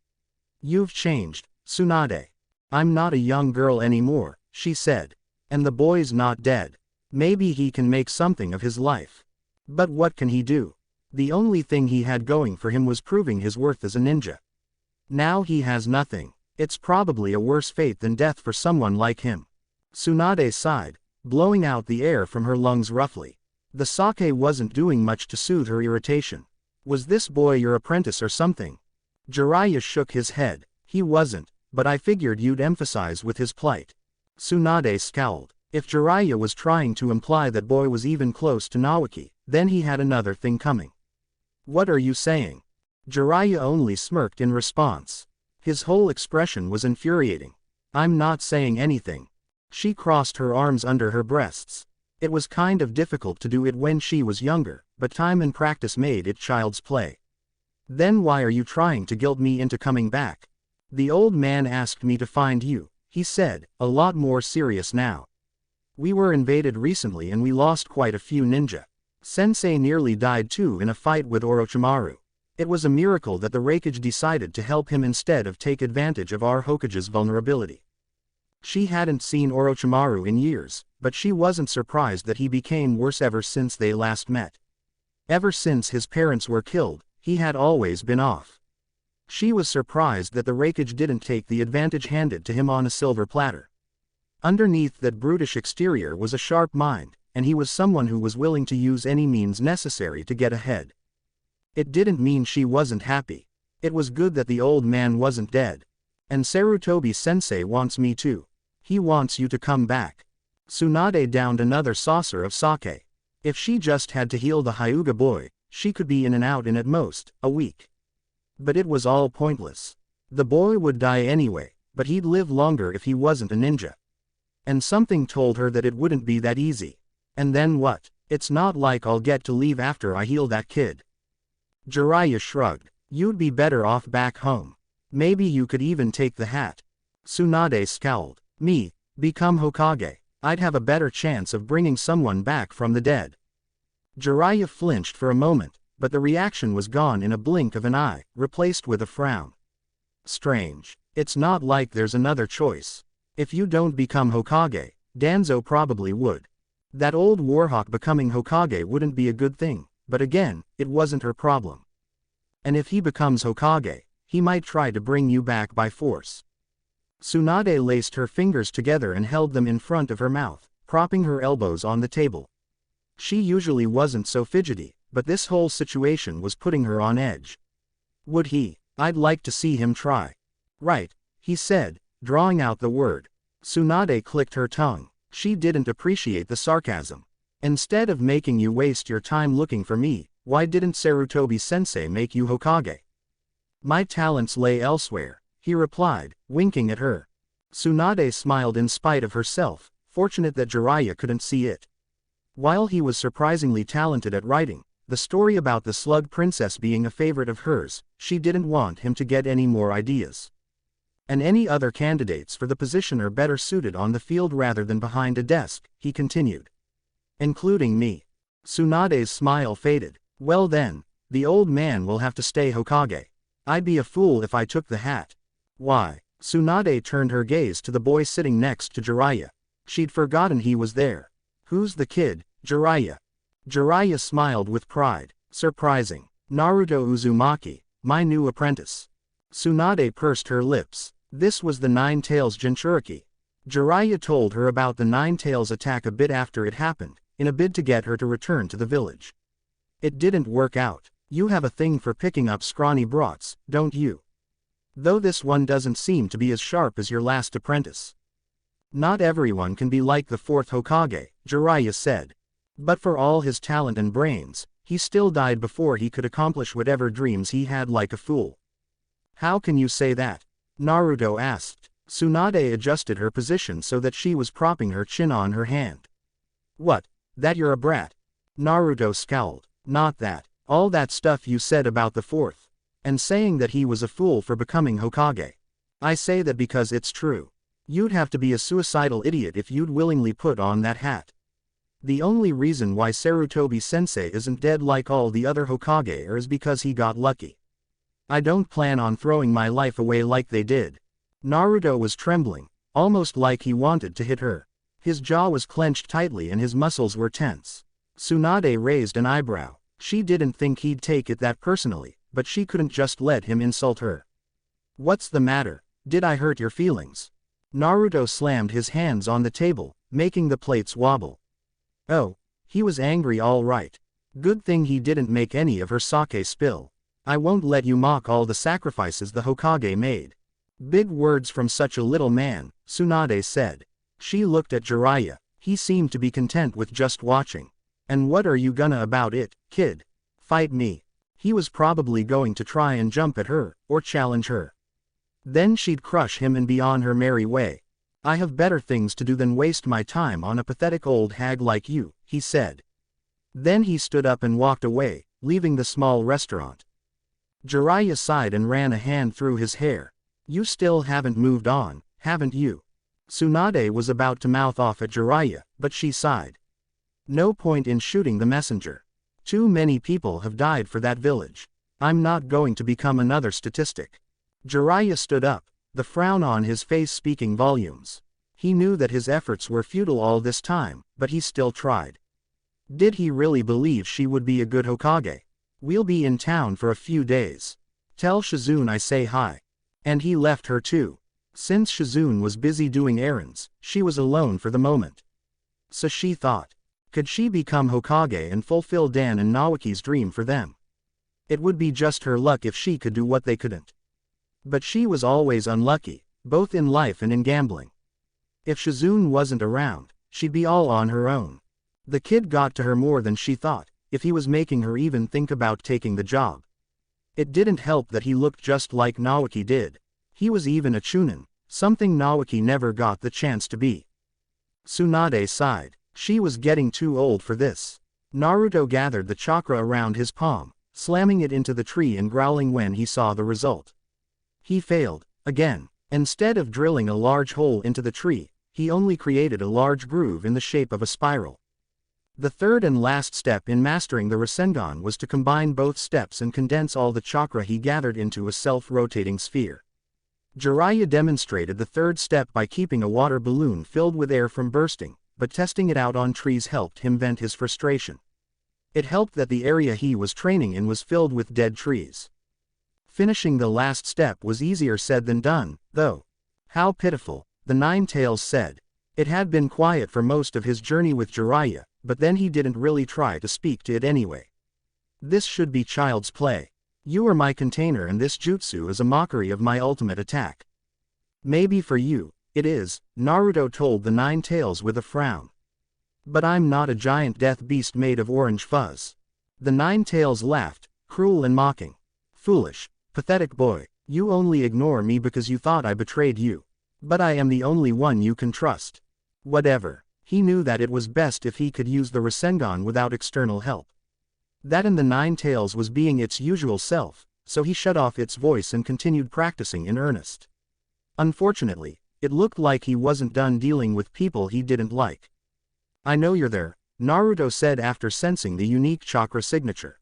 You've changed, Tsunade. I'm not a young girl anymore, she said. And the boy's not dead. Maybe he can make something of his life. But what can he do? The only thing he had going for him was proving his worth as a ninja. Now he has nothing. It's probably a worse fate than death for someone like him. Tsunade sighed, blowing out the air from her lungs roughly. The sake wasn't doing much to soothe her irritation. Was this boy your apprentice or something? Jiraiya shook his head. He wasn't, but I figured you'd emphasize with his plight. Tsunade scowled. If Jiraiya was trying to imply that boy was even close to Nawaki, then he had another thing coming. What are you saying? Jiraiya only smirked in response. His whole expression was infuriating. I'm not saying anything. She crossed her arms under her breasts. It was kind of difficult to do it when she was younger, but time and practice made it child's play. Then why are you trying to guilt me into coming back? The old man asked me to find you, he said, a lot more serious now. We were invaded recently and we lost quite a few ninja. Sensei nearly died too in a fight with Orochimaru. It was a miracle that the Raikage decided to help him instead of take advantage of our Hokage's vulnerability. She hadn't seen Orochimaru in years, but she wasn't surprised that he became worse ever since they last met. Ever since his parents were killed, he had always been off. She was surprised that the Raikage didn't take the advantage handed to him on a silver platter. Underneath that brutish exterior was a sharp mind, and he was someone who was willing to use any means necessary to get ahead. It didn't mean she wasn't happy. It was good that the old man wasn't dead. And Sarutobi-sensei wants me too. He wants you to come back. Tsunade downed another saucer of sake. If she just had to heal the Hyuga boy, she could be in and out in at most a week. But it was all pointless. The boy would die anyway, but he'd live longer if he wasn't a ninja. And something told her that it wouldn't be that easy. And then what? It's not like I'll get to leave after I heal that kid. Jiraiya shrugged. You'd be better off back home. Maybe you could even take the hat. Tsunade scowled. Me, become Hokage. I'd have a better chance of bringing someone back from the dead. Jiraiya flinched for a moment, but the reaction was gone in a blink of an eye, replaced with a frown. Strange. It's not like there's another choice. If you don't become Hokage, Danzo probably would. That old warhawk becoming Hokage wouldn't be a good thing, but again, it wasn't her problem. And if he becomes Hokage, he might try to bring you back by force. Tsunade laced her fingers together and held them in front of her mouth, propping her elbows on the table. She usually wasn't so fidgety, but this whole situation was putting her on edge. Would he? I'd like to see him try. Right, he said, drawing out the word. Tsunade clicked her tongue. She didn't appreciate the sarcasm. Instead of making you waste your time looking for me, why didn't Sarutobi-sensei make you Hokage? My talents lay elsewhere, he replied, winking at her. Tsunade smiled in spite of herself, fortunate that Jiraiya couldn't see it. While he was surprisingly talented at writing, the story about the Slug Princess being a favorite of hers, she didn't want him to get any more ideas. And any other candidates for the position are better suited on the field rather than behind a desk, he continued. Including me. Tsunade's smile faded. Well then, the old man will have to stay Hokage. I'd be a fool if I took the hat. Why? Tsunade turned her gaze to the boy sitting next to Jiraiya. She'd forgotten he was there. Who's the kid, Jiraiya? Jiraiya smiled with pride. Surprising. Naruto Uzumaki, my new apprentice. Tsunade pursed her lips. This was the Nine Tails Jinchuriki. Jiraiya told her about the Nine Tails attack a bit after it happened, in a bid to get her to return to the village. It didn't work out. You have a thing for picking up scrawny brats, don't you? Though this one doesn't seem to be as sharp as your last apprentice. Not everyone can be like the fourth Hokage, Jiraiya said. But for all his talent and brains, he still died before he could accomplish whatever dreams he had like a fool. How can you say that? Naruto asked. Tsunade adjusted her position so that she was propping her chin on her hand. What? That you're a brat? Naruto scowled. Not that. All that stuff you said about the fourth. And saying that he was a fool for becoming Hokage. I say that because it's true. You'd have to be a suicidal idiot if you'd willingly put on that hat. The only reason why Sarutobi-sensei isn't dead like all the other Hokage is because he got lucky. I don't plan on throwing my life away like they did. Naruto was trembling, almost like he wanted to hit her. His jaw was clenched tightly and his muscles were tense. Tsunade raised an eyebrow. She didn't think he'd take it that personally, but she couldn't just let him insult her. What's the matter? Did I hurt your feelings? Naruto slammed his hands on the table, making the plates wobble. Oh, he was angry all right. Good thing he didn't make any of her sake spill. I won't let you mock all the sacrifices the Hokage made. Big words from such a little man, Tsunade said. She looked at Jiraiya. He seemed to be content with just watching. And what are you gonna about it, kid? Fight me. He was probably going to try and jump at her, or challenge her. Then she'd crush him and be on her merry way. I have better things to do than waste my time on a pathetic old hag like you, he said. Then he stood up and walked away, leaving the small restaurant. Jiraiya sighed and ran a hand through his hair. You still haven't moved on, haven't you? Tsunade was about to mouth off at Jiraiya, but she sighed. No point in shooting the messenger. Too many people have died for that village. I'm not going to become another statistic. Jiraiya stood up, the frown on his face speaking volumes. He knew that his efforts were futile all this time, but he still tried. Did he really believe she would be a good Hokage? We'll be in town for a few days. Tell Shizune I say hi. And he left her too. Since Shizune was busy doing errands, she was alone for the moment. So she thought. Could she become Hokage and fulfill Dan and Naoki's dream for them? It would be just her luck if she could do what they couldn't. But she was always unlucky, both in life and in gambling. If Shizune wasn't around, she'd be all on her own. The kid got to her more than she thought, if he was making her even think about taking the job. It didn't help that he looked just like Naoki did. He was even a chunin, something Naoki never got the chance to be. Tsunade sighed. She was getting too old for this. Naruto gathered the chakra around his palm, slamming it into the tree and growling when he saw the result. He failed, again. Instead of drilling a large hole into the tree, he only created a large groove in the shape of a spiral. The third and last step in mastering the Rasengan was to combine both steps and condense all the chakra he gathered into a self-rotating sphere. Jiraiya demonstrated the third step by keeping a water balloon filled with air from bursting, but testing it out on trees helped him vent his frustration. It helped that the area he was training in was filled with dead trees. Finishing the last step was easier said than done, though. How pitiful, the Nine-Tails said. It had been quiet for most of his journey with Jiraiya, but then he didn't really try to speak to it anyway. This should be child's play. You are my container and this jutsu is a mockery of my ultimate attack. Maybe for you, it is, Naruto told the Nine-Tails with a frown. But I'm not a giant death beast made of orange fuzz. The Nine-Tails laughed, cruel and mocking. Foolish, pathetic boy, you only ignore me because you thought I betrayed you. But I am the only one you can trust. Whatever. He knew that it was best if he could use the Rasengan without external help. That and the Nine-Tails was being its usual self, so he shut off its voice and continued practicing in earnest. Unfortunately, it looked like he wasn't done dealing with people he didn't like. I know you're there, Naruto said after sensing the unique chakra signature.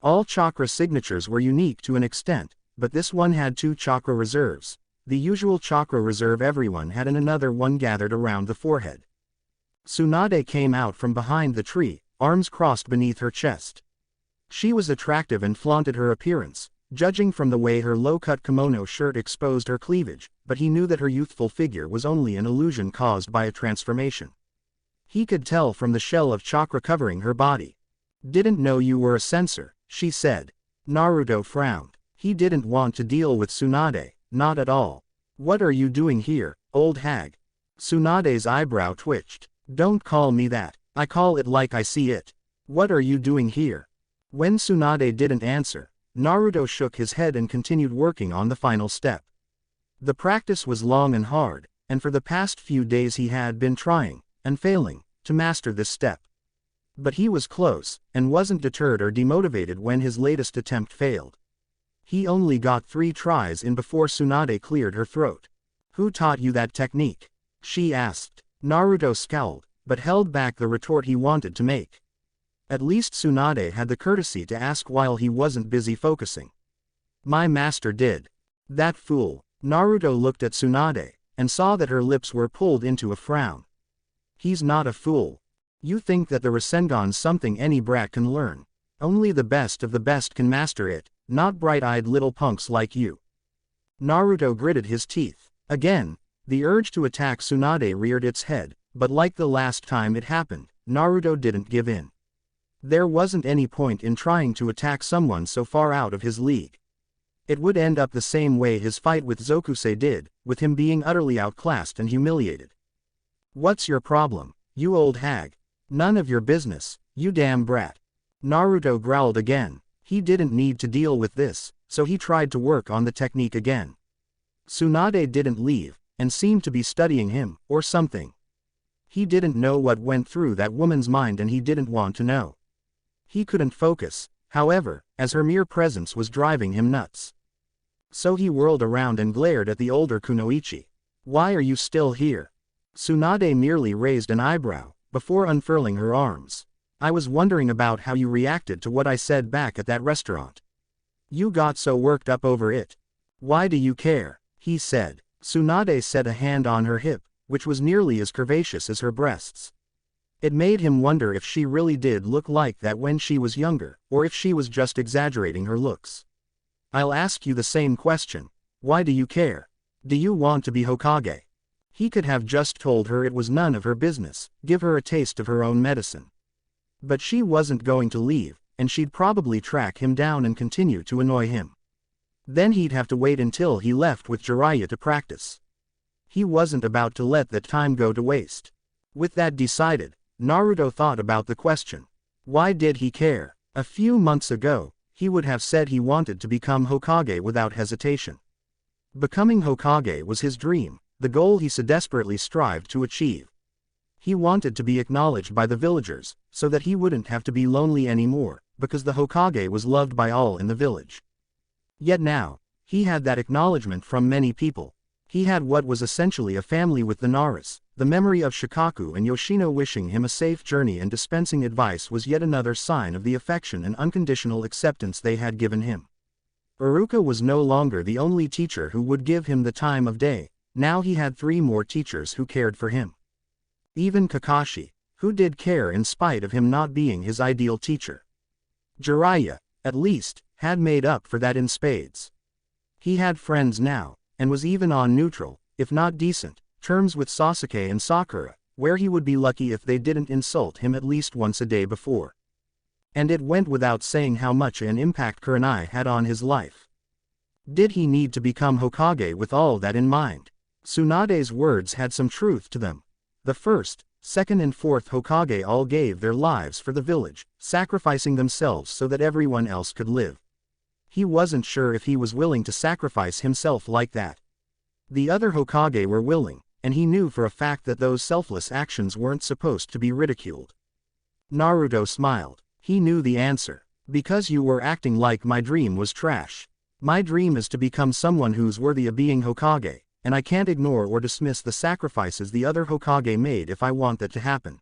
All chakra signatures were unique to an extent, but this one had 2 chakra reserves. The usual chakra reserve everyone had and another one gathered around the forehead. Tsunade came out from behind the tree, arms crossed beneath her chest. She was attractive and flaunted her appearance, judging from the way her low-cut kimono shirt exposed her cleavage, but he knew that her youthful figure was only an illusion caused by a transformation. He could tell from the shell of chakra covering her body. Didn't know you were a censor, she said. Naruto frowned. He didn't want to deal with Tsunade, not at all. What are you doing here, old hag? Tsunade's eyebrow twitched. Don't call me that, I call it like I see it. What are you doing here? When Tsunade didn't answer, Naruto shook his head and continued working on the final step. The practice was long and hard, and for the past few days he had been trying, and failing, to master this step. But he was close, and wasn't deterred or demotivated when his latest attempt failed. He only got 3 tries in before Tsunade cleared her throat. Who taught you that technique? She asked. Naruto scowled, but held back the retort he wanted to make. At least Tsunade had the courtesy to ask while he wasn't busy focusing. My master did. That fool. Naruto looked at Tsunade, and saw that her lips were pulled into a frown. He's not a fool. You think that the Rasengan's something any brat can learn. Only the best of the best can master it, not bright-eyed little punks like you. Naruto gritted his teeth. Again, the urge to attack Tsunade reared its head, but like the last time it happened, Naruto didn't give in. There wasn't any point in trying to attack someone so far out of his league. It would end up the same way his fight with Zokusei did, with him being utterly outclassed and humiliated. What's your problem, you old hag? None of your business, you damn brat. Naruto growled again. He didn't need to deal with this, so he tried to work on the technique again. Tsunade didn't leave, and seemed to be studying him, or something. He didn't know what went through that woman's mind and he didn't want to know. He couldn't focus, however, as her mere presence was driving him nuts. So he whirled around and glared at the older Kunoichi. "Why are you still here?" Tsunade merely raised an eyebrow, before unfurling her arms. "I was wondering about how you reacted to what I said back at that restaurant. You got so worked up over it. Why do you care?" he said. Tsunade set a hand on her hip, which was nearly as curvaceous as her breasts. It made him wonder if she really did look like that when she was younger, or if she was just exaggerating her looks. "I'll ask you the same question. Why do you care? Do you want to be Hokage?" He could have just told her it was none of her business, give her a taste of her own medicine. But she wasn't going to leave, and she'd probably track him down and continue to annoy him. Then he'd have to wait until he left with Jiraiya to practice. He wasn't about to let that time go to waste. With that decided, Naruto thought about the question. Why did he care? A few months ago, he would have said he wanted to become Hokage without hesitation. Becoming Hokage was his dream, the goal he so desperately strived to achieve. He wanted to be acknowledged by the villagers, so that he wouldn't have to be lonely anymore, because the Hokage was loved by all in the village. Yet now, he had that acknowledgement from many people. He had what was essentially a family with the Naras. The memory of Shikaku and Yoshino wishing him a safe journey and dispensing advice was yet another sign of the affection and unconditional acceptance they had given him. Iruka was no longer the only teacher who would give him the time of day. Now he had 3 more teachers who cared for him. Even Kakashi, who did care in spite of him not being his ideal teacher. Jiraiya, at least, had made up for that in spades. He had friends now, and was even on neutral, if not decent, terms with Sasuke and Sakura, where he would be lucky if they didn't insult him at least once a day before. And it went without saying how much an impact Kurenai had on his life. Did he need to become Hokage with all that in mind? Tsunade's words had some truth to them. The first, second and fourth Hokage all gave their lives for the village, sacrificing themselves so that everyone else could live. He wasn't sure if he was willing to sacrifice himself like that. The other Hokage were willing, and he knew for a fact that those selfless actions weren't supposed to be ridiculed. Naruto smiled. He knew the answer. Because you were acting like my dream was trash. My dream is to become someone who's worthy of being Hokage, and I can't ignore or dismiss the sacrifices the other Hokage made if I want that to happen.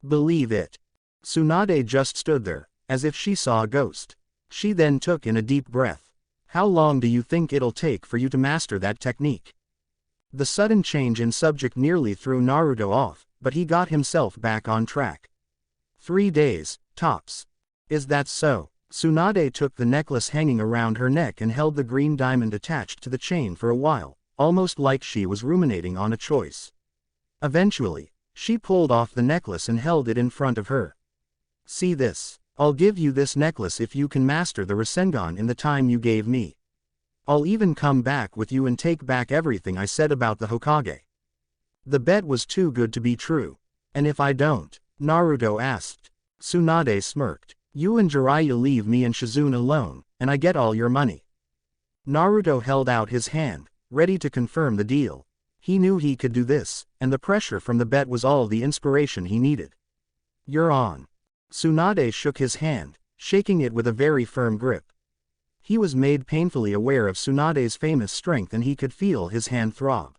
Believe it. Tsunade just stood there, as if she saw a ghost. She then took in a deep breath. How long do you think it'll take for you to master that technique? The sudden change in subject nearly threw Naruto off, but he got himself back on track. 3 days, tops. Is that so? Tsunade took the necklace hanging around her neck and held the green diamond attached to the chain for a while, almost like she was ruminating on a choice. Eventually, she pulled off the necklace and held it in front of her. See this? I'll give you this necklace if you can master the Rasengan in the time you gave me. I'll even come back with you and take back everything I said about the Hokage. The bet was too good to be true. And if I don't? Naruto asked. Tsunade smirked. You and Jiraiya leave me and Shizune alone, and I get all your money. Naruto held out his hand, ready to confirm the deal. He knew he could do this, and the pressure from the bet was all the inspiration he needed. You're on. Tsunade shook his hand, shaking it with a very firm grip. He was made painfully aware of Tsunade's famous strength and he could feel his hand throb.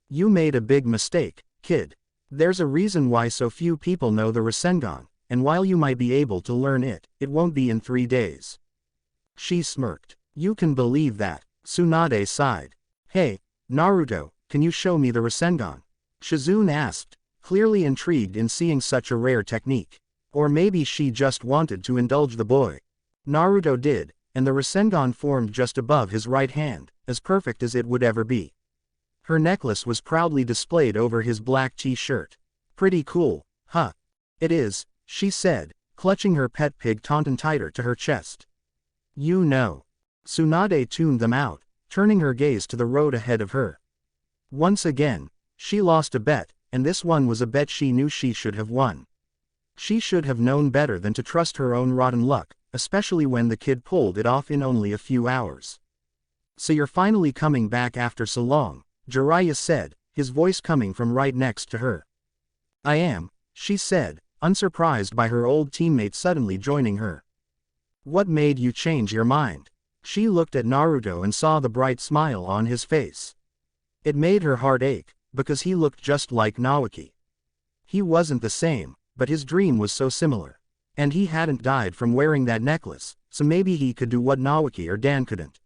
You made a big mistake, kid. There's a reason why so few people know the Rasengan, and while you might be able to learn it, it won't be in 3 days. She smirked. You can believe that. Tsunade sighed. Hey, Naruto, can you show me the Rasengan? Shizune asked, clearly intrigued in seeing such a rare technique. Or maybe she just wanted to indulge the boy. Naruto did, and the Rasengan formed just above his right hand, as perfect as it would ever be. Her necklace was proudly displayed over his black t-shirt. Pretty cool, huh? It is, she said, clutching her pet pig tauntaun tighter to her chest. You know. Tsunade tuned them out, turning her gaze to the road ahead of her. Once again, she lost a bet, and this one was a bet she knew she should have won. She should have known better than to trust her own rotten luck, especially when the kid pulled it off in only a few hours. So you're finally coming back after so long, Jiraiya said, his voice coming from right next to her. I am, she said, unsurprised by her old teammate suddenly joining her. What made you change your mind? She looked at Naruto and saw the bright smile on his face. It made her heart ache, because he looked just like Naoki. He wasn't the same, but his dream was so similar. And he hadn't died from wearing that necklace, so maybe he could do what Naoki or Dan couldn't.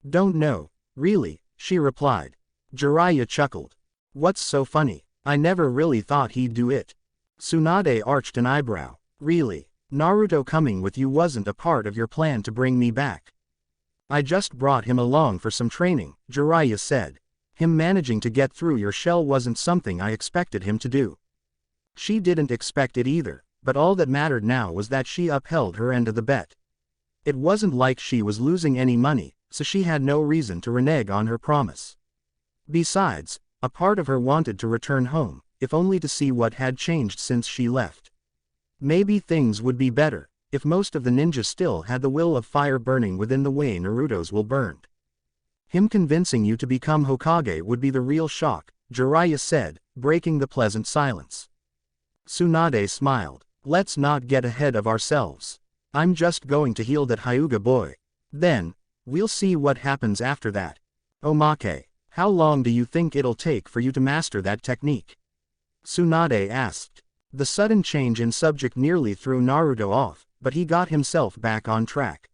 Don't know, really, she replied. Jiraiya chuckled. What's so funny? I never really thought he'd do it. Tsunade arched an eyebrow. Really? Naruto coming with you wasn't a part of your plan to bring me back? I just brought him along for some training, Jiraiya said. Him managing to get through your shell wasn't something I expected him to do. She didn't expect it either, but all that mattered now was that she upheld her end of the bet. It wasn't like she was losing any money, so she had no reason to renege on her promise. Besides, a part of her wanted to return home, if only to see what had changed since she left. Maybe things would be better, if most of the ninjas still had the will of fire burning within the way Naruto's will burned. Him convincing you to become Hokage would be the real shock, Jiraiya said, breaking the pleasant silence. Tsunade smiled. Let's not get ahead of ourselves. I'm just going to heal that Hyuga boy. Then, we'll see what happens after that. Omake, how long do you think it'll take for you to master that technique? Tsunade asked. The sudden change in subject nearly threw Naruto off, but he got himself back on track.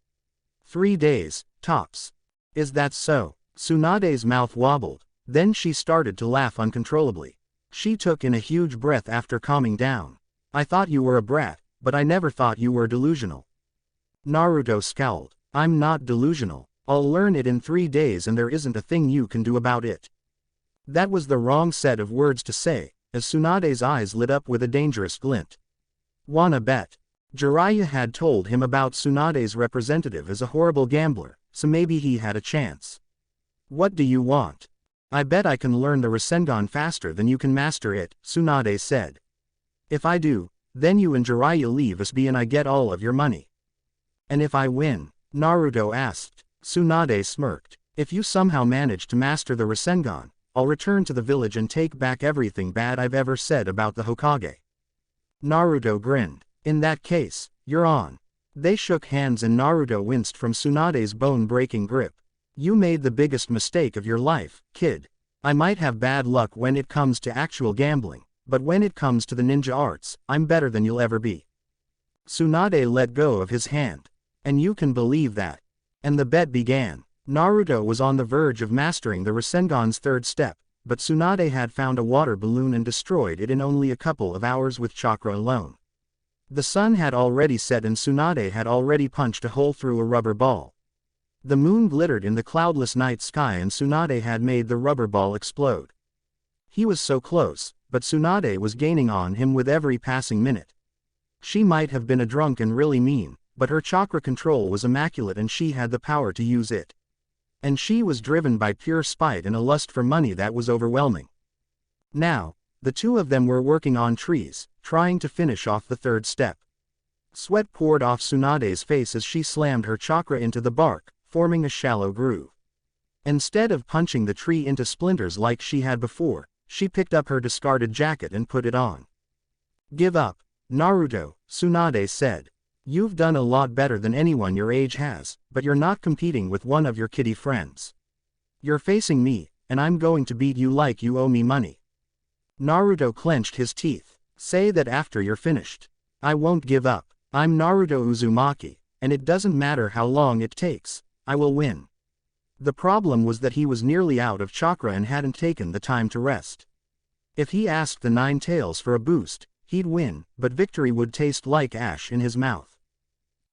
3 days, tops. Is that so? Tsunade's mouth wobbled, then she started to laugh uncontrollably. She took in a huge breath after calming down. I thought you were a brat, but I never thought you were delusional. Naruto scowled. I'm not delusional. I'll learn it in 3 days and there isn't a thing you can do about it. That was the wrong set of words to say, as Tsunade's eyes lit up with a dangerous glint. Wanna bet? Jiraiya had told him about Tsunade's representative as a horrible gambler, so maybe he had a chance. What do you want? I bet I can learn the Rasengan faster than you can master it, Tsunade said. If I do, then you and Jiraiya leave us be and I get all of your money. And if I win? Naruto asked. Tsunade smirked. If you somehow manage to master the Rasengan, I'll return to the village and take back everything bad I've ever said about the Hokage. Naruto grinned. In that case, you're on. They shook hands and Naruto winced from Tsunade's bone-breaking grip. You made the biggest mistake of your life, kid. I might have bad luck when it comes to actual gambling, but when it comes to the ninja arts, I'm better than you'll ever be. Tsunade let go of his hand. And you can believe that. And the bet began. Naruto was on the verge of mastering the Rasengan's 3rd step, but Tsunade had found a water balloon and destroyed it in only a couple of hours with chakra alone. The sun had already set and Tsunade had already punched a hole through a rubber ball. The moon glittered in the cloudless night sky and Tsunade had made the rubber ball explode. He was so close, but Tsunade was gaining on him with every passing minute. She might have been a drunk and really mean, but her chakra control was immaculate and she had the power to use it. And she was driven by pure spite and a lust for money that was overwhelming. Now, the two of them were working on trees, trying to finish off the 3rd step. Sweat poured off Tsunade's face as she slammed her chakra into the bark, forming a shallow groove. Instead of punching the tree into splinters like she had before, she picked up her discarded jacket and put it on. Give up, Naruto, Tsunade said. You've done a lot better than anyone your age has, but you're not competing with one of your kiddie friends. You're facing me, and I'm going to beat you like you owe me money. Naruto clenched his teeth. Say that after you're finished. I won't give up. I'm Naruto Uzumaki, and it doesn't matter how long it takes, I will win. The problem was that he was nearly out of chakra and hadn't taken the time to rest. If he asked the 9 tails for a boost, he'd win, but victory would taste like ash in his mouth.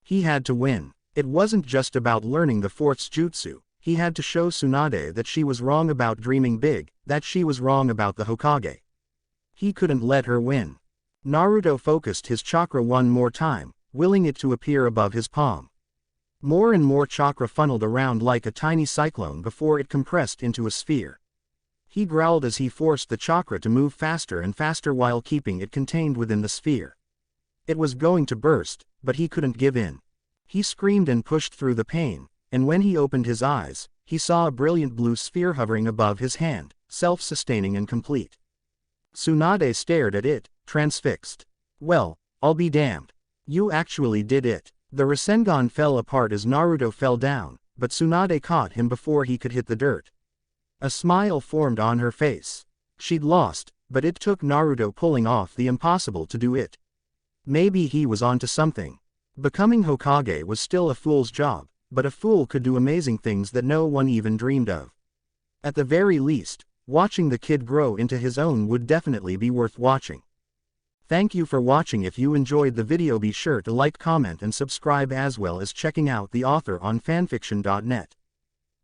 He had to win. It wasn't just about learning the 4th jutsu, he had to show Tsunade that she was wrong about dreaming big, that she was wrong about the Hokage. He couldn't let her win. Naruto focused his chakra one more time, willing it to appear above his palm. More and more chakra funneled around like a tiny cyclone before it compressed into a sphere. He growled as he forced the chakra to move faster and faster while keeping it contained within the sphere. It was going to burst, but he couldn't give in. He screamed and pushed through the pain, and when he opened his eyes, he saw a brilliant blue sphere hovering above his hand, self-sustaining and complete. Tsunade stared at it, transfixed. Well, I'll be damned. You actually did it. The Rasengan fell apart as Naruto fell down, but Tsunade caught him before he could hit the dirt. A smile formed on her face. She'd lost, but it took Naruto pulling off the impossible to do it. Maybe he was onto something. Becoming Hokage was still a fool's job, but a fool could do amazing things that no one even dreamed of. At the very least, watching the kid grow into his own would definitely be worth watching. Thank you for watching. If you enjoyed the video, be sure to like, comment and subscribe, as well as checking out the author on fanfiction.net.